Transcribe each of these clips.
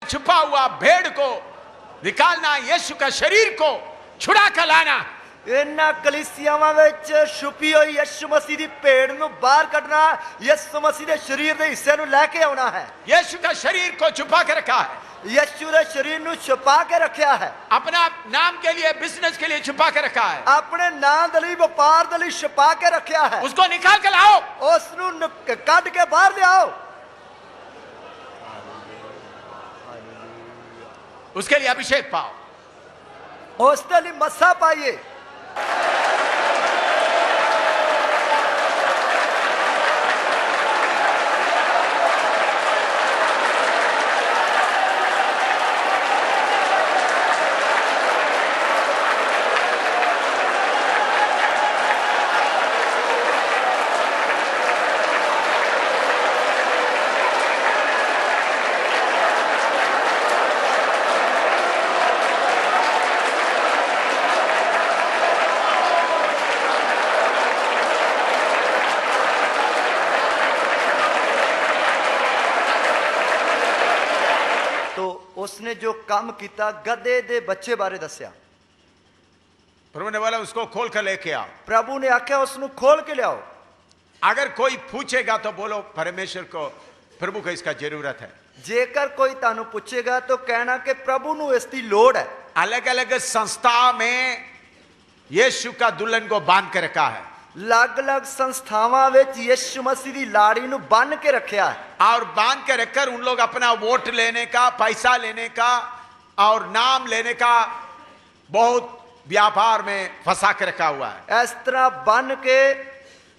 छुपा हुआ भेड़ को निकालना, यीशु का शरीर को छुड़ा कर लाना। इन्हां कलीसियावां विच छुपी हुई यीशु मसीह दी भेड़ नूं बाहर कढना, यीशु मसीह दे शरीर दे हिस्से नूं लैके आउणा है। यीशु का शरीर को छुपा के रखा है, यीशु दे शरीर नूं छुपा के रखा है, अपना नाम के लिए, बिजनेस के लिए छुपा के रखा है, अपने नाम दे लई, व्यापार दे लई छुपा के रखा है। उसको निकाल के लाओ, उस नूं कढ के बाहर लियाओ, उसके लिए अभिषेक पाओ, उस दे लई मसा पाइए। उसने जो काम किया, गधे दे बच्चे बारे दस्या। प्रभु ने बोला उसको खोल कर लेके आओ। प्रभु ने आख्या उसनु खोल के ले आओ। अगर कोई पूछेगा तो बोलो परमेश्वर को, प्रभु को इसका जरूरत है। जेकर कोई तानु पूछेगा तो कहना कि प्रभु नु इसकी लोड़ है। अलग अलग संस्था में यीशु का दुल्हन को बांध के रखा है, अलग अलग संस्थावां विच यीशु मसीह दी लाड़ी नु बन के रखा है, और बांध के रखकर उन लोग अपना वोट लेने का, पैसा लेने का और नाम लेने का बहुत व्यापार में फंसा के रखा हुआ है। इस तरह बन के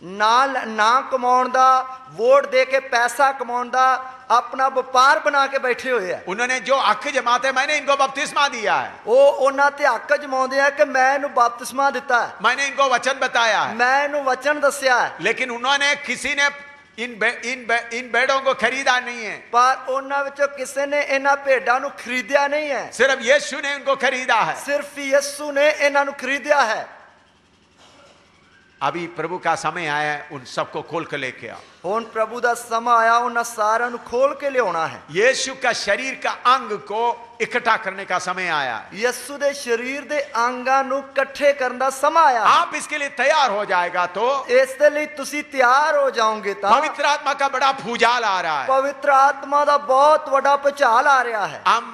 ना कमाउण दा, वोट दे के पैसा कमाउण दा अपना व्यापार बना के बैठे हुए हैं। उन्होंने जो हक जमाते, मैंने इनको बपतिस्मा दिया है, वो उन्हां ते हक जमाउंदे हैं कि मैं इन्हू बपतिस्मा दिता है, मैंने इनको वचन बताया है, मैं इन्हू वचन दस्या है। लेकिन उन्होंने, किसी ने इन भेड़ों को खरीदा नहीं है, पर उन्हां विचों किसी ने इन्हां भेड़ां नू खरीदिया नहीं है, सिर्फ यीशु ने उनको खरीदा है। सिर्फ यीशु ने इन्हां नू खरीदिया है। अभी प्रभु का समय आया है, उन सबको खोल कर लेके आओ। हुण प्रभु दा समय आया, उन्हां सारिआं नू खोल के लियाउणा है। यीशु का शरीर का अंग को इकट्ठा करने का समय आया है। यीशु दे शरीर दे अंगां नू इकट्ठे करन दा समय आया। आप इसके लिए तैयार हो जाएगा तो इस दे लई तुसी तैयार हो जाओगे तां पवित्र आत्मा का बड़ा भूचाल आ रहा है। पवित्र आत्मा दा बहुत बड़ा भूचाल आ रहा है। हम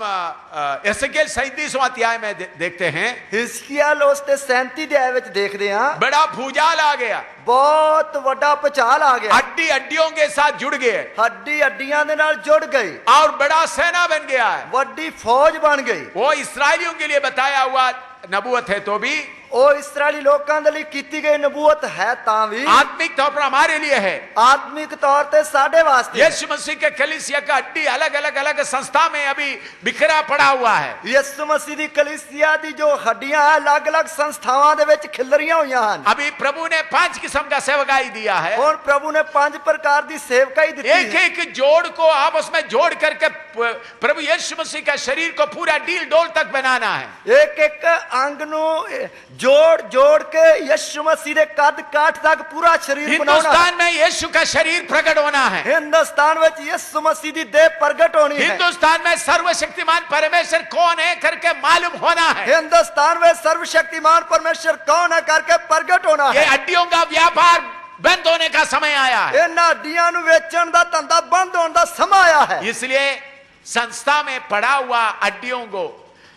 एसेकियेल 37वां अध्याय में देखते हैं, हिजकिय्याह उसते 37 अध्याय विच देखदे हां, बड़ा भूचाल आ गया, बहुत बड़ा भूचाल आ गया, हड्डी हड्डियों के साथ जुड़ गए, हड्डी हड्डियां दे नाल जुड़ गई और बड़ा सेना बन गया है, बड़ी फौज बन गई। वो इस्राएलियों के लिए बताया हुआ नबूवत है, तो भी ओ इस्राएली लोकां दे लई कीती गई नबूवत है, तां भी आत्मिक तौर पर हमारे लिए है, आत्मिक तौर ते साडे वास्ते। यीशु मसीह के कलीसिया का हड्डी अलग अलग अलग संस्था में अभी बिखरा पड़ा हुआ है। यीशु मसीह दी कलीसिया दी जो हड्डियां है अलग अलग संस्थावां दे विच खिलरियां होईयां हन। अभी प्रभु ने 5 किस्म का सेवकाई दिया है, और प्रभु ने 5 प्रकार दी सेवकाई दी है। एक एक जोड़ को आपस में जोड़ करके प्रभु यीशु मसीह का शरीर को पूरा डील डोल तक बनाना है। एक एक अंग नु जोड़ जोड़ के यीशु मसीह दे कद काठ तक पूरा शरीर बनाना। हिंदुस्तान में यीशु का शरीर प्रकट होना है, हिंदुस्तान में यीशु मसीह दी देह प्रकट होनी है, हिंदुस्तान में सर्वशक्तिमान परमेश्वर कौन है करके मालूम होना है, हिंदुस्तान में सर्वशक्तिमान परमेश्वर कौन है करके प्रकट होना है। ये हड्डियों का व्यापार बंद होने का समय आया है, इन हड्डियां नु वेचण दा धंधा बंद होने दा समय आया है। इसलिए संस्था में पड़ा हुआ हड्डियों को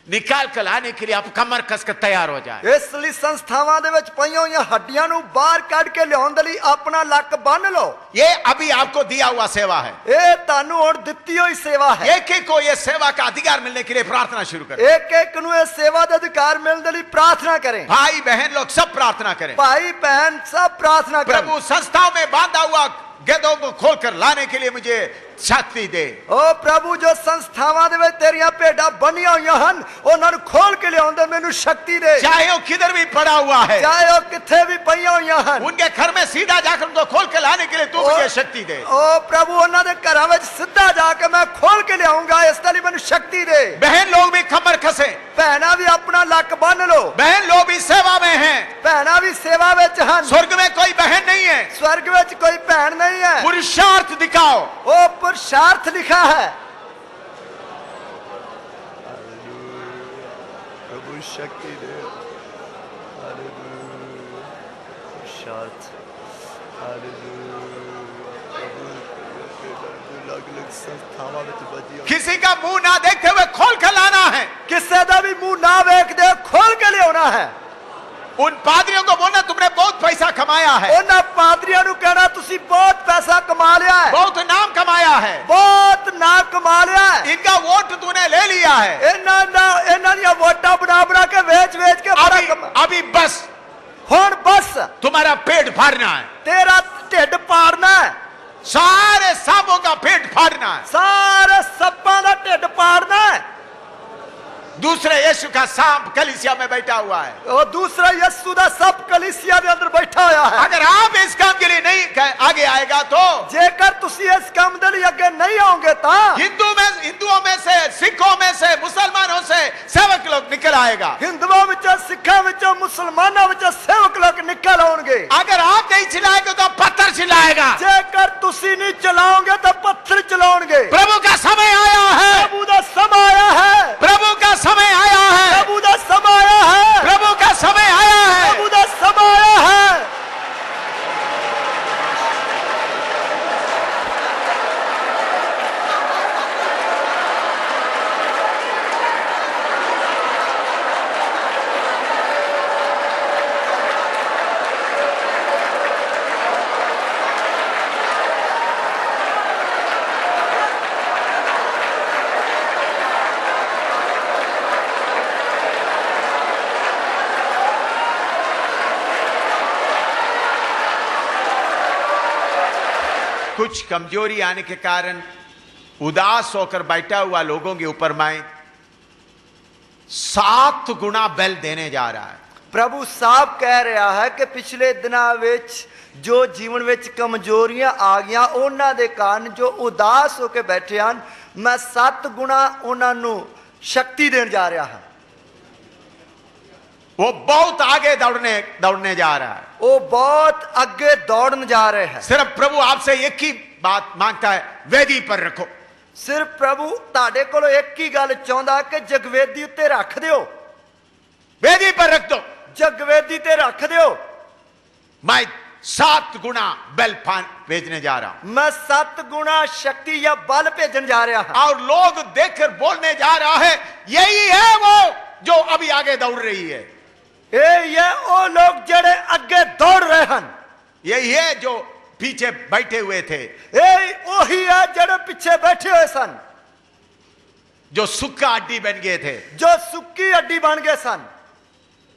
निकाल कर लाने के लिए आप कमर कस कर तैयार हो जाए। इसलिए संस्थावां दे विच पईयां होईयां हड्डियां नु बाहर कढ के लियाउण दे लई अपना लक बन लो। ये अभी आपको दिया हुआ सेवा है, ये तानू हुण दित्ती हुई सेवा है। एक एक को ये सेवा का अधिकार मिलने के लिए प्रार्थना शुरू करें। एक एक नु ये सेवा का अधिकार मिलने दे लई प्रार्थना करें। भाई बहन लोग सब प्रार्थना करें, भाई बहन सब प्रार्थना करें। प्रभु संस्थाओं में बांधा हुआ गधों को खोलकर लाने के लिए मुझे शक्ति दे। ओ प्रभु जो संस्थावां दे विच तेरियां भेडां बनियां होईयां हन, उन्हां नूं खोल के लियाउण दे मैनूं शक्ति दे। चाहे वो किधर भी पड़ा हुआ है, चाहे वो किथे भी पईयां होईयां हन, उनके घर में सीधा जाकर उनको खोल के लाने के लिए तू मुझे शक्ति दे। ओ प्रभु उन्हां दे घरां विच सीधा जाके मैं खोल के लियाऊंगा, इस लई मैनूं शक्ति दे। बहन लोग भी कमर कसे, भैणां भी अपना लक बन लो। बहन लोग भी सेवा में हैं, भैणां भी सेवा विच हन। स्वर्ग में कोई बहन नहीं है, स्वर्ग विच कोई भैण नहीं है। पुरुषार्थ दिखाओ। ओ पुरुषार्थ लिखा है। शक्ति दे। हालेलुया। शांत। अलग-अलग संस्थावां विच बजी। किसी का मुंह ना देखते हुए खोल कर लाना है। किसी का भी मुंह ना देख दे खोल के लियाना है। उन पादरियों को बोलना तुमने बहुत पैसा कमाया है, उन्हां पादरियां नूं कहना तुसी बहुत पैसा कमा लिया है, बहुत नाम कमाया है, बहुत नाम कमा लिया है, इनका वोट तूने ले लिया है, इन्हां दी वोटां बना के वेच के अभी बस हुण बस तुम्हारा पेट भरना है, तेरा ढिड पाड़ना है, सारे सांपों का पेट फाड़ना है, सारे सप्पां दा ढिड पाड़ना है। दूसरे यीशु का सांप कलीसिया में बैठा हुआ है, और दूसरा यीशु दा सब कलीसिया दे अंदर बैठा होया है। अगर आप इस काम के लिए नहीं आगे आएगा तो जेकर तुसी इस काम दे लिए आगे नहीं आओगे ता हिंदुओं में से, सिखों में से, मुसलमानों से सेवक लोग निकल आएगा, हिंदुओं विचों, सिखां विचों, मुसलमानों विचों सेवक लोग निकल आउणगे। अगर आप नहीं चिल्लाएंगे तो पत्थर चिल्लाएगा, जेकर तुसी नहीं चलाओगे तो पत्थर चलाओगे। प्रभु का समय आया है, प्रभु दा समय आया है, प्रभु का समय आया है, प्रभु दा समय आया है, प्रभु का समय आया है, प्रभु दा समय आया है। कुछ कमजोरी आने के कारण उदास होकर बैठा हुआ लोगों के ऊपर मैं 7 गुना बल देने जा रहा है। प्रभु साहब कह रहा है कि पिछले दिनों विच जो जीवन विच कमजोरियां आ गईयां उन्हां दे कारण जो उदास होकर बैठे हैं मैं 7 गुना उन्हां नूं शक्ति देने जा रहा है। वो बहुत आगे दौड़ने जा रहा है, वो बहुत आगे दौड़ने जा रहे हैं। सिर्फ प्रभु आपसे एक ही बात मांगता है, वेदी पर रखो। सिर्फ प्रभु ताड़े को एक ही गल चाहता कि जगवेदी उत्ते रख दियो, वेदी पर रख दो, जगवेदी ते रख दियो। मैं 7 गुना बल भेजने जा रहा हूं, मैं 7 गुना शक्ति या बल भेजने जा रहा हूं। और लोग देखकर बोलने जा रहा है यही है वो जो अभी आगे दौड़ रही है, ये वो लोग जड़े अगे दौड़ रहे हैं, यही है जो पीछे बैठे हुए थे, वही है जड़े पीछे बैठे हुए सन, जो सुक्का अड्डी बन गए थे, जो सुक्की अड्डी बन गए सन।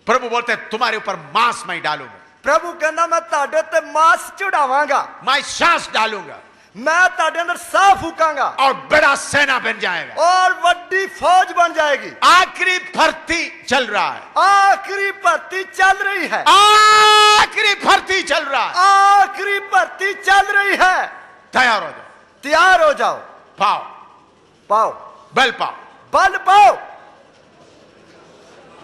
प्रभु बोलते तुम्हारे ऊपर मांस मैं डालूंगा, प्रभु कहना मैं ताड़े ते मांस चढ़ावांगा, मैं सांस डालूंगा, मैं ताड़े अंदर साह फूकांगा और बड़ा सेना बन जाएगा, और बड़ी फौज बन जाएगी। आखिरी भर्ती चल रहा है, आखिरी भर्ती चल रही है, आखिरी भर्ती चल रहा है, आखिरी भर्ती चल रही है। तैयार हो जाओ, तैयार हो जाओ, पाओ पाओ बल पाओ, बल पाओ।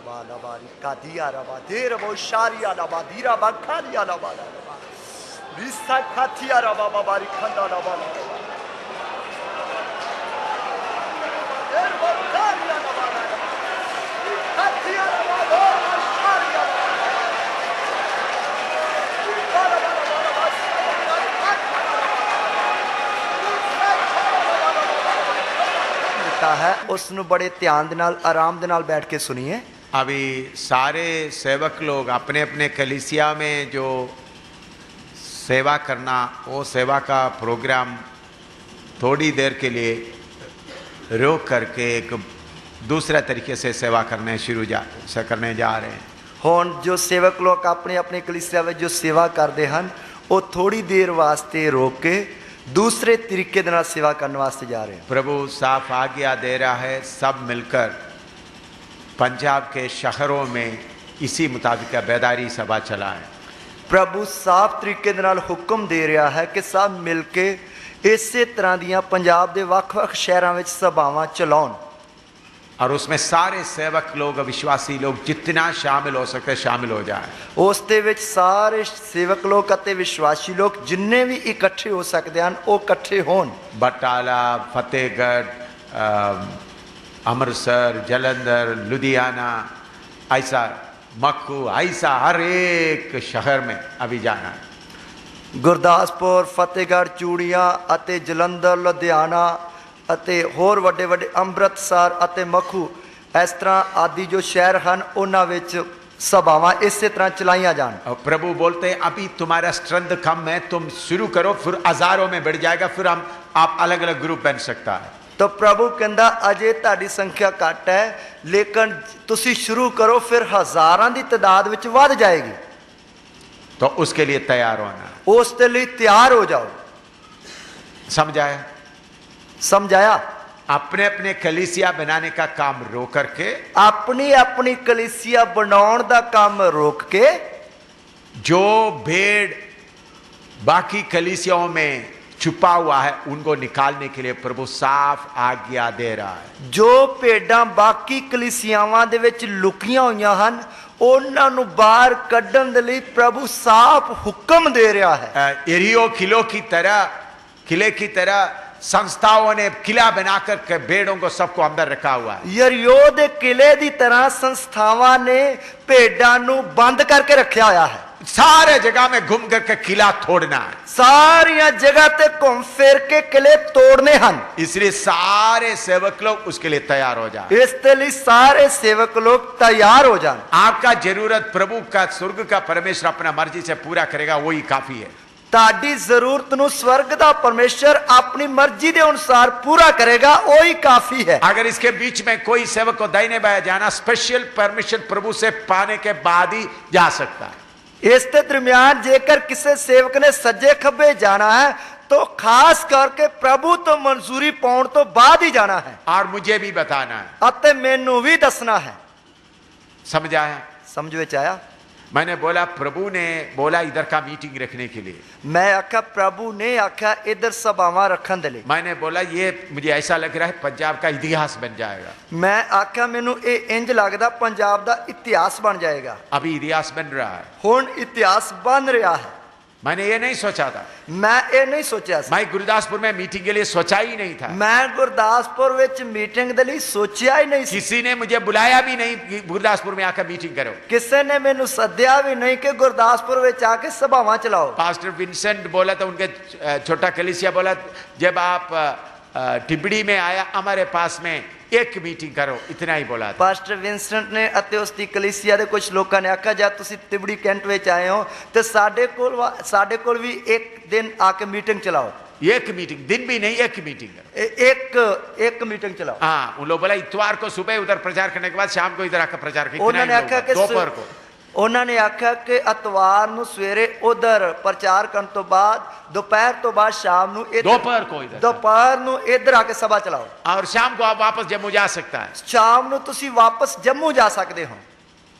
बालाबारी का दिया रबा देर वो शारिया रबा धीरा बखारिया रबा रिसा खातिया रबा बाबारी खंडा रबा देर वो शारिया रबा खातिया रबा दो शारिया है उसनु बड़े ध्यान दे नाल आराम दे नाल बैठ के सुनिए। अभी सारे सेवक लोग अपने अपने कलीसिया में जो सेवा करना, वो सेवा का प्रोग्राम थोड़ी देर के लिए रोक करके एक दूसरा तरीके से सेवा करने करने जा रहे हैं। हुण जो सेवक लोग अपने अपने कलीसिया में जो सेवा करते हैं वो थोड़ी देर वास्ते रोक के दूसरे तरीके देना सेवा करने वास्ते जा रहे हैं। प्रभु साफ आज्ञा दे रहा है सब मिलकर पंजाब के शहरों में इसी मुताबिक बेदारी सभा चलाएं। प्रभु साफ तरीके दे नाल हुक्म दे रहा है कि सब मिलके इसे तरह दियां पंजाब दे वख-वख शहरां विच सभावां चलाउण, और उसमें सारे सेवक लोग, विश्वासी लोग जितना शामिल हो सकते शामिल हो जाए। उस दे विच सारे सेवक लोग अते विश्वासी लोग जिन्ने भी इकट्ठे हो सकते हैं वो इकट्ठे होन। बटाला, फतेहगढ़, अमृतसर, जलंधर, लुधियाना, ऐसा मक्खू, ऐसा हर एक शहर में अभी जाना है। ਗੁਰਦਾਸਪੁਰ, ਫਤਿਹਗੜ੍ਹ, ਚੂੜੀਆਂ ਅਤੇ ਜਲੰਧਰ, ਲੁਧਿਆਣਾ ਅਤੇ ਹੋਰ ਵੱਡੇ ਵੱਡੇ ਅੰਮ੍ਰਿਤਸਰ ਅਤੇ ਮਖੂ, ਇਸ ਤਰ੍ਹਾਂ ਆਦि ਜੋ ਸ਼ਹਿਰ ਹਨ ਉਹਨਾਂ ਵਿੱਚ सभावां इसी तरह चलाइया जान। और प्रभु बोलते हैं अभी तुम्हारा स्ट्रेंथ कम है, तुम शुरू करो, फिर हजारों में बढ़ जाएगा, फिर आप अलग अलग ग्रुप बन सकता है। तो प्रभु कहता अजे ताड़ी संख्या घट है, लेकिन तुसी शुरू करो, फिर हजारां दी तादाद विच वध जाएगी। तो उसके लिए तैयार होना, उसके लिए तैयार हो जाओ। समझाया? समझाया। अपने अपने कलीसिया बनाने का काम रोक करके, अपनी अपनी कलीसिया बनाने का काम रोक के, जो भेड़ बाकी कलीसियाओं में छुपा हुआ है उनको निकालने के लिए प्रभु साफ आज्ञा दे रहा है। जो भेड़ां बाकी कलीसियावां दे विच लुकियां होईयां हन उन्हां नूं बाहर कढण दे लई प्रभु साफ हुक्म दे रहा है। यरीहो किले की तरह संस्थाओं ने किला बनाकर के भेड़ों को सबको अंदर रखा हुआ है। यरीहो दे किले दी तरह संस्थावां ने भेड़ां नूं बंद करके रखा होया है। सारे जगह में घूम करके किला तोड़ना है, सारिया जगह ते घूम फिर के किले तोड़ने हन। इसलिए सारे सेवक लोग उसके लिए तैयार हो जाए। इसके लिए सारे सेवक लोग तैयार हो जाए। आपका जरूरत प्रभु का, स्वर्ग का परमेश्वर अपना मर्जी से पूरा करेगा, वही काफी है। ताड़ी जरूरत नूं स्वर्ग दा परमेश्वर अपनी मर्जी के अनुसार पूरा करेगा, वही काफी है। अगर इसके बीच में कोई सेवक को दाहिने बाएं जाना, स्पेशल परमिशन प्रभु से पाने के बाद ही जा सकता है। इस दरमियान जेकर किसी सेवक ने सज्जे खब्बे जाना है तो खास करके प्रभु तो मंजूरी पाउण तो बाद ही जाना है। और मुझे भी बताना है, अते मैनू भी दसना है। समझ आया? समझ विच आया? मैंने बोला प्रभु ने बोला इधर का मीटिंग रखने के लिए, मैं आख्या प्रभु ने आख्या इधर सभावां रखन दे लई। मैंने बोला ये मुझे ऐसा लग रहा है पंजाब का इतिहास बन जाएगा। मैं आख्या मैनू ये इंज लगदा पंजाब दा इतिहास बन जाएगा। अभी इतिहास बन रहा है, हुण इतिहास बन रहा है। मैंने ये नहीं सोचा था, मैं ये नहीं सोचा सी। मैं गुरदासपुर में मीटिंग के लिए सोचा ही नहीं था। मैं गुरदासपुर विच मीटिंग दे लई सोचिया ही नहीं सी। किसी ने मुझे बुलाया भी नहीं कि गुरदासपुर में आकर मीटिंग करो। किसी ने मैनू सद्या भी नहीं कि गुरदासपुर विच आके सभावां चलाओ। पास्टर विंसेंट बोला था, उनके छोटा कलीसिया बोला जब आप टिबड़ी में आया हमारे पास में एक मीटिंग करो, इतना ही बोला था। पास्टर विंसेंट ने अते उसकी कलीसिया दे कुछ लोगों ने आखा जब तुसी तिबड़ी कैंट विच आए हो तो साडे कोल भी एक दिन आके मीटिंग चलाओ। एक मीटिंग, दिन भी नहीं, एक मीटिंग एक मीटिंग चलाओ। हाँ, उन लोग बोला इतवार को सुबह उधर प्रचार करने के बाद शाम को इधर आकर प्रचार किया। उन्होंने आखा कि दोपहर को उन्होंने आख्या कि अतवार नूं सवेरे उधर प्रचार करने तो बाद, दोपहर तो बाद शाम नूं दोपहर को इधर, दोपहर नूं इधर आके सभा चलाओ और शाम को आप वापस जम्मू जा सकता है। शाम नूं तुसी वापस जम्मू जा सकते हो।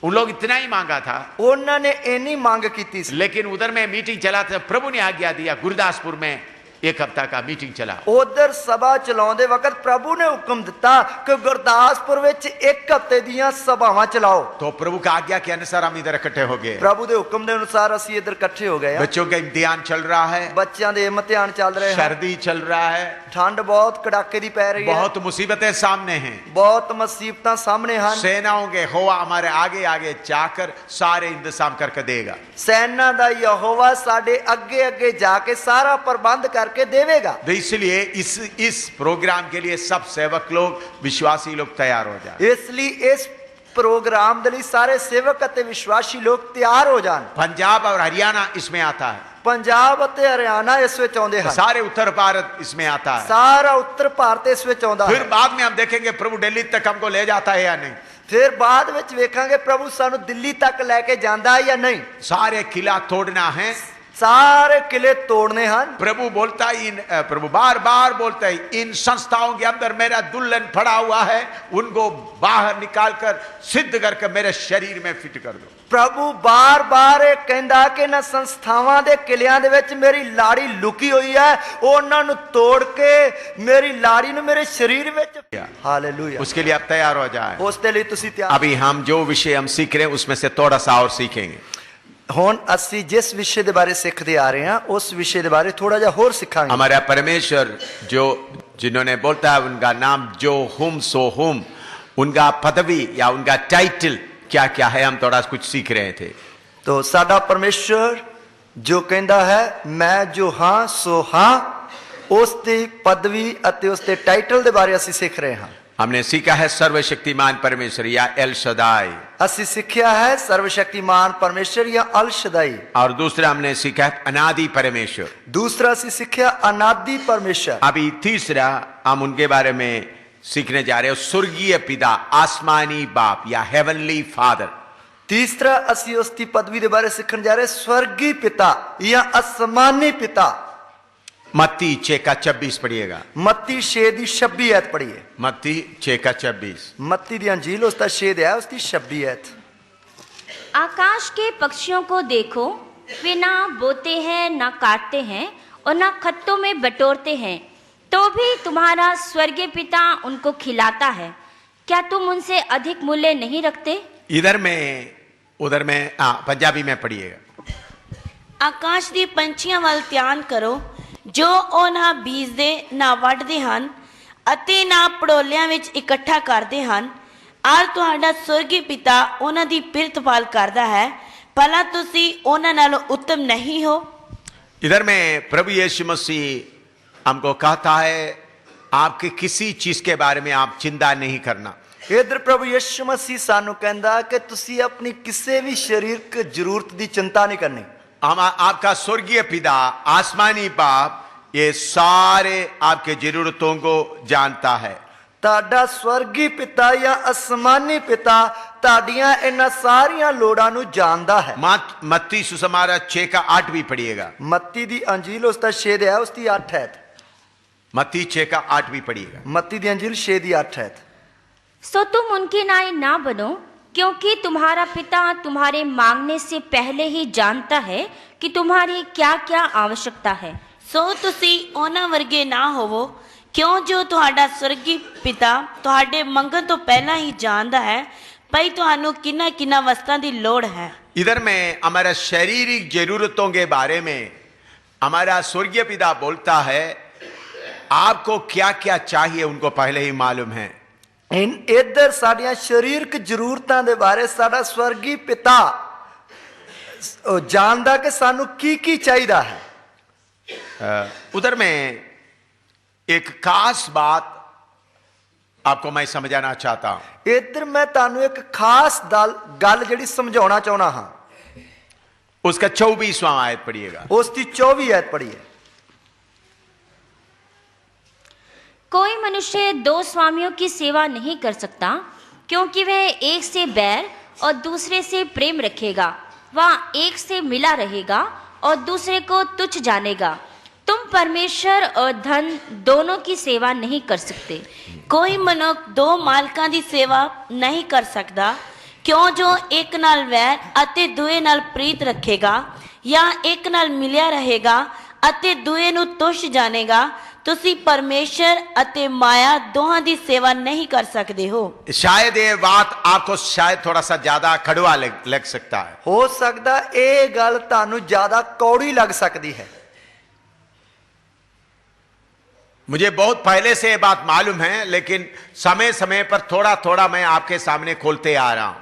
उन लोग इतना ही मांगा था, उन्होंने इन्नी मांग की थी। लेकिन उधर में मीटिंग चला था, प्रभु ने आज्ञा दिया गुरदासपुर में एक हफ्ता का मीटिंग चला। उधर सभा चलाउंदे वक्त प्रभु ने हुक्म दिता कि गुरदासपुर विच एक हफ्ते दियां सभावां चलाओ। तो प्रभु का आज्ञा के अनुसार हम इधर इकट्ठे हो गए। प्रभु के हुक्म के अनुसार असी इधर इकट्ठे हो गए। बच्चों का इम्तिहान चल रहा है, बच्चों के इम्तिहान चल रहे हैं, सर्दी चल रहा है, ठंड बहुत कड़ाके दी पै रही है, बहुत मुसीबतें सामने हैं, बहुत मुसीबतां सामने हैं। सेनाओं के यहोवा हमारे आगे आगे जाकर सारे इंतजाम करके देगा। सेना दा यहोवा साडे अगे अगे जाके सारा प्रबंध करके देवेगा। इसलिए इस प्रोग्राम के लिए सब सेवक लोग, विश्वासी लोग तैयार हो जाए। इसलिए इस प्रोग्राम के लिए सारे सेवक अते विश्वासी लोग तैयार हो जान। पंजाब और हरियाणा इसमें आता है, पंजाब अते हरियाणा इस विच आउंदे हैं, सारे उत्तर भारत इसमें आता है, सारा उत्तर भारत इस विच आउंदा है। फिर बाद में हम देखेंगे प्रभु दिल्ली तक हमको ले जाता है या नहीं। फिर बाद विच वेखांगे प्रभु सानू दिल्ली तक लेके जांदा है या नहीं। सारे किला तोड़ना है, सारे किले तोड़ने हैं। प्रभु बोलता है, प्रभु बार बार बोलता है, इन संस्थाओं के अंदर मेरा दुल्हन पड़ा हुआ है, उनको बाहर निकालकर सिद्ध करके मेरे शरीर में फिट कर दो। प्रभु बार बार कहंदा कि ना संस्थावां दे किलियां दे विच मेरी लाड़ी लुकी हुई है, उन्हां नूं तोड़ के मेरी लाड़ी नूं मेरे शरीर विच। हालेलुया। उसके लिए आप तैयार हो जाए। उसके लिए तुसी तैयार। अभी हम जो विषय हम सीख रहे हैं उसमें से थोड़ा सा और सीखेंगे। हुण असी जिस विषय के बारे सीखते आ रहे हैं उस विषय के बारे थोड़ा जा होर सीखांगे। हमारा परमेश्वर जो जिन्होंने बोलता है उनका नाम जो हुम सो हुम, उनका पदवी या उनका टाइटल क्या क्या है, हम थोड़ा कुछ सीख रहे थे। तो साडा परमेश्वर जो कहता है मैं जो हाँ सो हाँ, उसकी पदवी अते उसके टाइटल के बारे असी सीख रहे हैं। हमने सीखा है सर्वशक्तिमान परमेश्वर या एल शदाई, असी सीखा है सर्वशक्तिमान परमेश्वर या अल शदाई, और दूसरा हमने सीखा है अनादि परमेश्वर। दूसरा असी सीखा अनादि परमेश्वर। अभी तीसरा हम उनके बारे में सीखने जा रहे हैं, स्वर्गीय पिता, आसमानी बाप या हेवनली फादर। तीसरा असी उसकी पदवी के बारे सीखने जा रहे हैं, स्वर्गीय पिता या आसमानी पिता। मत्ती 6:26 पढ़िएगा। मत्ती 6:26 पढ़िए। मत्ती 6:26। मत्ती दी अंजील उसका 6 है, उसकी 26। आकाश के पक्षियों को देखो, वे ना बोते हैं, ना काटते हैं और ना खत्तों में बटोरते हैं, तो भी तुम्हारा स्वर्गीय पिता उनको खिलाता है। क्या तुम उनसे अधिक मूल्य नहीं रखते? उधर में पंजाबी में पढ़िएगा। आकाश दी पंछियां वाल ध्यान करो, जो ਉਹ ਨਾ ਬੀਜਦੇ ਨਾ ਵੱਢਦੇ ਹਨ ਅਤੇ ਨਾ ਪੜੋਲਿਆਂ ਵਿੱਚ ਇਕੱਠਾ ਕਰਦੇ ਹਨ, ਔਰ ਤੁਹਾਡਾ ਸਵਰਗੀ ਪਿਤਾ ਉਹਨਾਂ ਦੀ ਪਿਰਤਪਾਲ ਕਰਦਾ ਹੈ। ਭਲਾ ਤੁਸੀਂ ਉਹਨਾਂ ਨਾਲੋਂ ਉੱਤਮ नहीं हो? इधर में प्रभु यीशु मसीह हमको कहता है आपके किसी चीज के बारे में आप चिंता नहीं करना। इधर प्रभु यीशु मसीह सानू कहता कि तुसी अपनी किसी भी शारीरिक जरूरत की चिंता नहीं करनी। हम आपका स्वर्गीय पिता, आसमानी बाप, ये सारे आपके जरूरतों को जानता है। ताड़ा स्वर्गीय पिता या आसमानी पिता ताड़ियां इन सारियां लोड़ां नू जानदा है। मत्ती सुसमाचार 6:8 भी पढ़िएगा। मत्ती दी अंजील उसका 6 है, उसकी 8 है। मत्ती 6:8 भी पढ़िएगा। मत्ती दी अंजील 6:8 है। सो तुम उनके नाई ना बनो, क्योंकि तुम्हारा पिता तुम्हारे मांगने से पहले ही जानता है कि तुम्हारी क्या क्या आवश्यकता है। ਸੋ ਤੁਸੀਂ ਉਹਨਾਂ ਵਰਗੇ ਨਾ ਹੋਵੋ, ਕਿਉਂ ਜੋ ਤੁਹਾਡਾ ਸਵਰਗੀ ਪਿਤਾ ਤੁਹਾਡੇ ਮੰਗਣ ਤੋਂ ਪਹਿਲਾਂ ਹੀ ਜਾਣਦਾ ਹੈ ਭਈ ਤੁਹਾਨੂੰ ਕਿੰਨਾ ਕਿੰਨਾ ਵਸਤਾਂ ਦੀ ਲੋੜ ਹੈ। इधर में हमारा शारीरिक जरूरतों के बारे में हमारा स्वर्गीय पिता बोलता है आपको क्या क्या चाहिए उनको पहले ही मालूम है। इधर साड़ियां शारीरिक जरूरतों के बारे साड़ा स्वर्गीय पिता जानदा कि सानू की चाहिदा है। उधर में एक खास बात आपको मैं समझाना चाहता हूं। इधर मैं तानू एक खास गल जिहड़ी समझाना चाहना हां। उसका 24वां आयत पढ़िएगा। उसकी 24 आयत पढ़िए। कोई मनुष्य 2 स्वामियों की सेवा नहीं कर सकता, क्योंकि वह एक से बैर और दूसरे से प्रेम रखेगा, वह एक से मिला रहेगा और दूसरे को तुच्छ जानेगा। तुम परमेश्वर और धन दोनों की सेवा नहीं कर सकते। ਕੋਈ ਮਨੁੱਖ ਦੋ ਮਾਲਕਾਂ ਦੀ ਸੇਵਾ ਨਹੀਂ ਕਰ ਸਕਦਾ, ਕਿਉਂ ਜੋ ਇੱਕ ਨਾਲ ਵੈਰ ਅਤੇ ਦੂਏ ਨਾਲ ਪ੍ਰੀਤ ਰੱਖੇਗਾ, ਜਾਂ ਇੱਕ ਨਾਲ ਮਿਲਿਆ ਰਹੇਗਾ ਅਤੇ ਦੂਏ ਨੂੰ ਤੁੱਛ ਜਾਣੇਗਾ। ਤੁਸੀਂ परमेश्वर ਅਤੇ माया दोहां ਦੀ सेवा नहीं कर सकते हो। शायद ये बात आपको शायद थोड़ा सा ज्यादा कड़वा लग सकता है। हो सकता ये गल तानू ज्यादा कौड़ी लग सकती है। मुझे बहुत पहले से ये बात मालूम है, लेकिन समय समय पर थोड़ा थोड़ा मैं आपके सामने खोलते आ रहा हूं।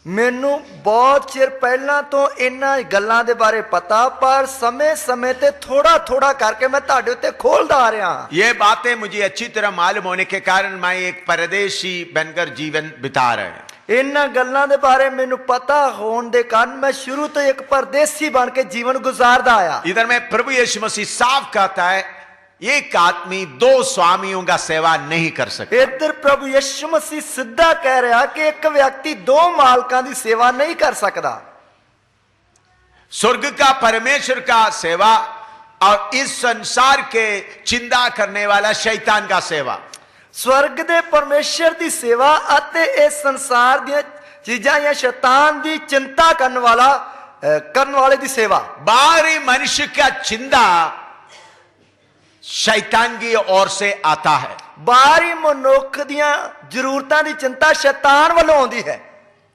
मैनू बहुत चिर पहला तो इन्हां गल्लां दे बारे पता, पर समय समय ते थोड़ा थोड़ा करके मैं तुहाडे उत्ते खोलदा आ रहा हां। ये बातें मुझे अच्छी तरह मालूम होने के कारण मैं एक परदेशी बनकर जीवन बिता रहे हैं। इन्हां गल्लां दे बारे मैनू पता होने दे कारण मैं शुरू तो एक परदेसी बन के जीवन गुजारदा आया। इधर में प्रभु यीशु मसीह साफ कहता है एक आदमी 2 स्वामियों का सेवा नहीं कर सकता। इधर प्रभु यीशु मसीह सीधा कह रहा कि एक व्यक्ति 2 मालकां की सेवा नहीं कर सकता। स्वर्ग का परमेश्वर का सेवा और इस संसार के चिंता करने वाला शैतान का सेवा। स्वर्ग दे परमेश्वर की सेवा अते इस संसार दी चीजां या शैतान की चिंता करने वाले की सेवा। बाहरी मनुष्य का चिंता शैतान की ओर से आता है। बाहरी मनुख दियां जरूरतां दी चिंता शैतान वालों आउंदी है।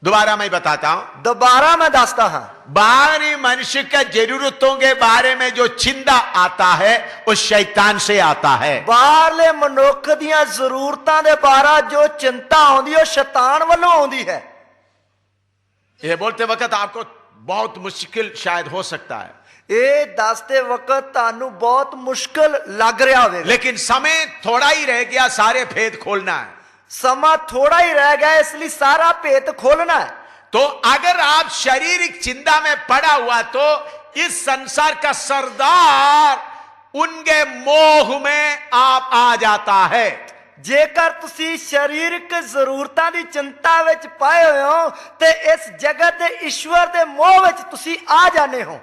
दोबारा मैं बताता हूं, दोबारा मैं दसदा हां। बाहरी मनुष्य के जरूरतों के बारे में जो चिंता आता है वो शैतान से आता है। बाहरले मनुख दियां जरूरतां दे बारे जो चिंता आउंदी है शैतान वालों आउंदी है। ये बोलते वक्त आपको बहुत मुश्किल शायद हो सकता है, ਇਹ ਦੱਸਦੇ ਵਕਤ ਤੁਹਾਨੂੰ ਬਹੁਤ ਮੁਸ਼ਕਲ ਲੱਗ ਰਿਹਾ ਹੋਵੇਗਾ, लेकिन समय थोड़ा ही रह गया, सारे भेद खोलना है। ਸਮਾਂ ਥੋੜਾ ਹੀ ਰਹਿ ਗਿਆ, ਇਸ ਲਈ ਸਾਰਾ ਭੇਤ ਖੋਲਣਾ ਹੈ। तो अगर आप शारीरिक चिंता में पड़ा हुआ तो इस संसार का सरदार उनके मोह में आप आ जाता है। ਜੇਕਰ ਤੁਸੀਂ ਸਰੀਰਕ ਜ਼ਰੂਰਤਾਂ ਦੀ ਚਿੰਤਾ ਵਿੱਚ ਪਾਏ ਹੋਏ ਹੋ ਤੇ ਇਸ ਜਗਤ ਦੇ ਈਸ਼ਵਰ ਦੇ ਮੋਹ ਵਿੱਚ ਤੁਸੀਂ ਆ ਜਾਂਦੇ ਹੋ।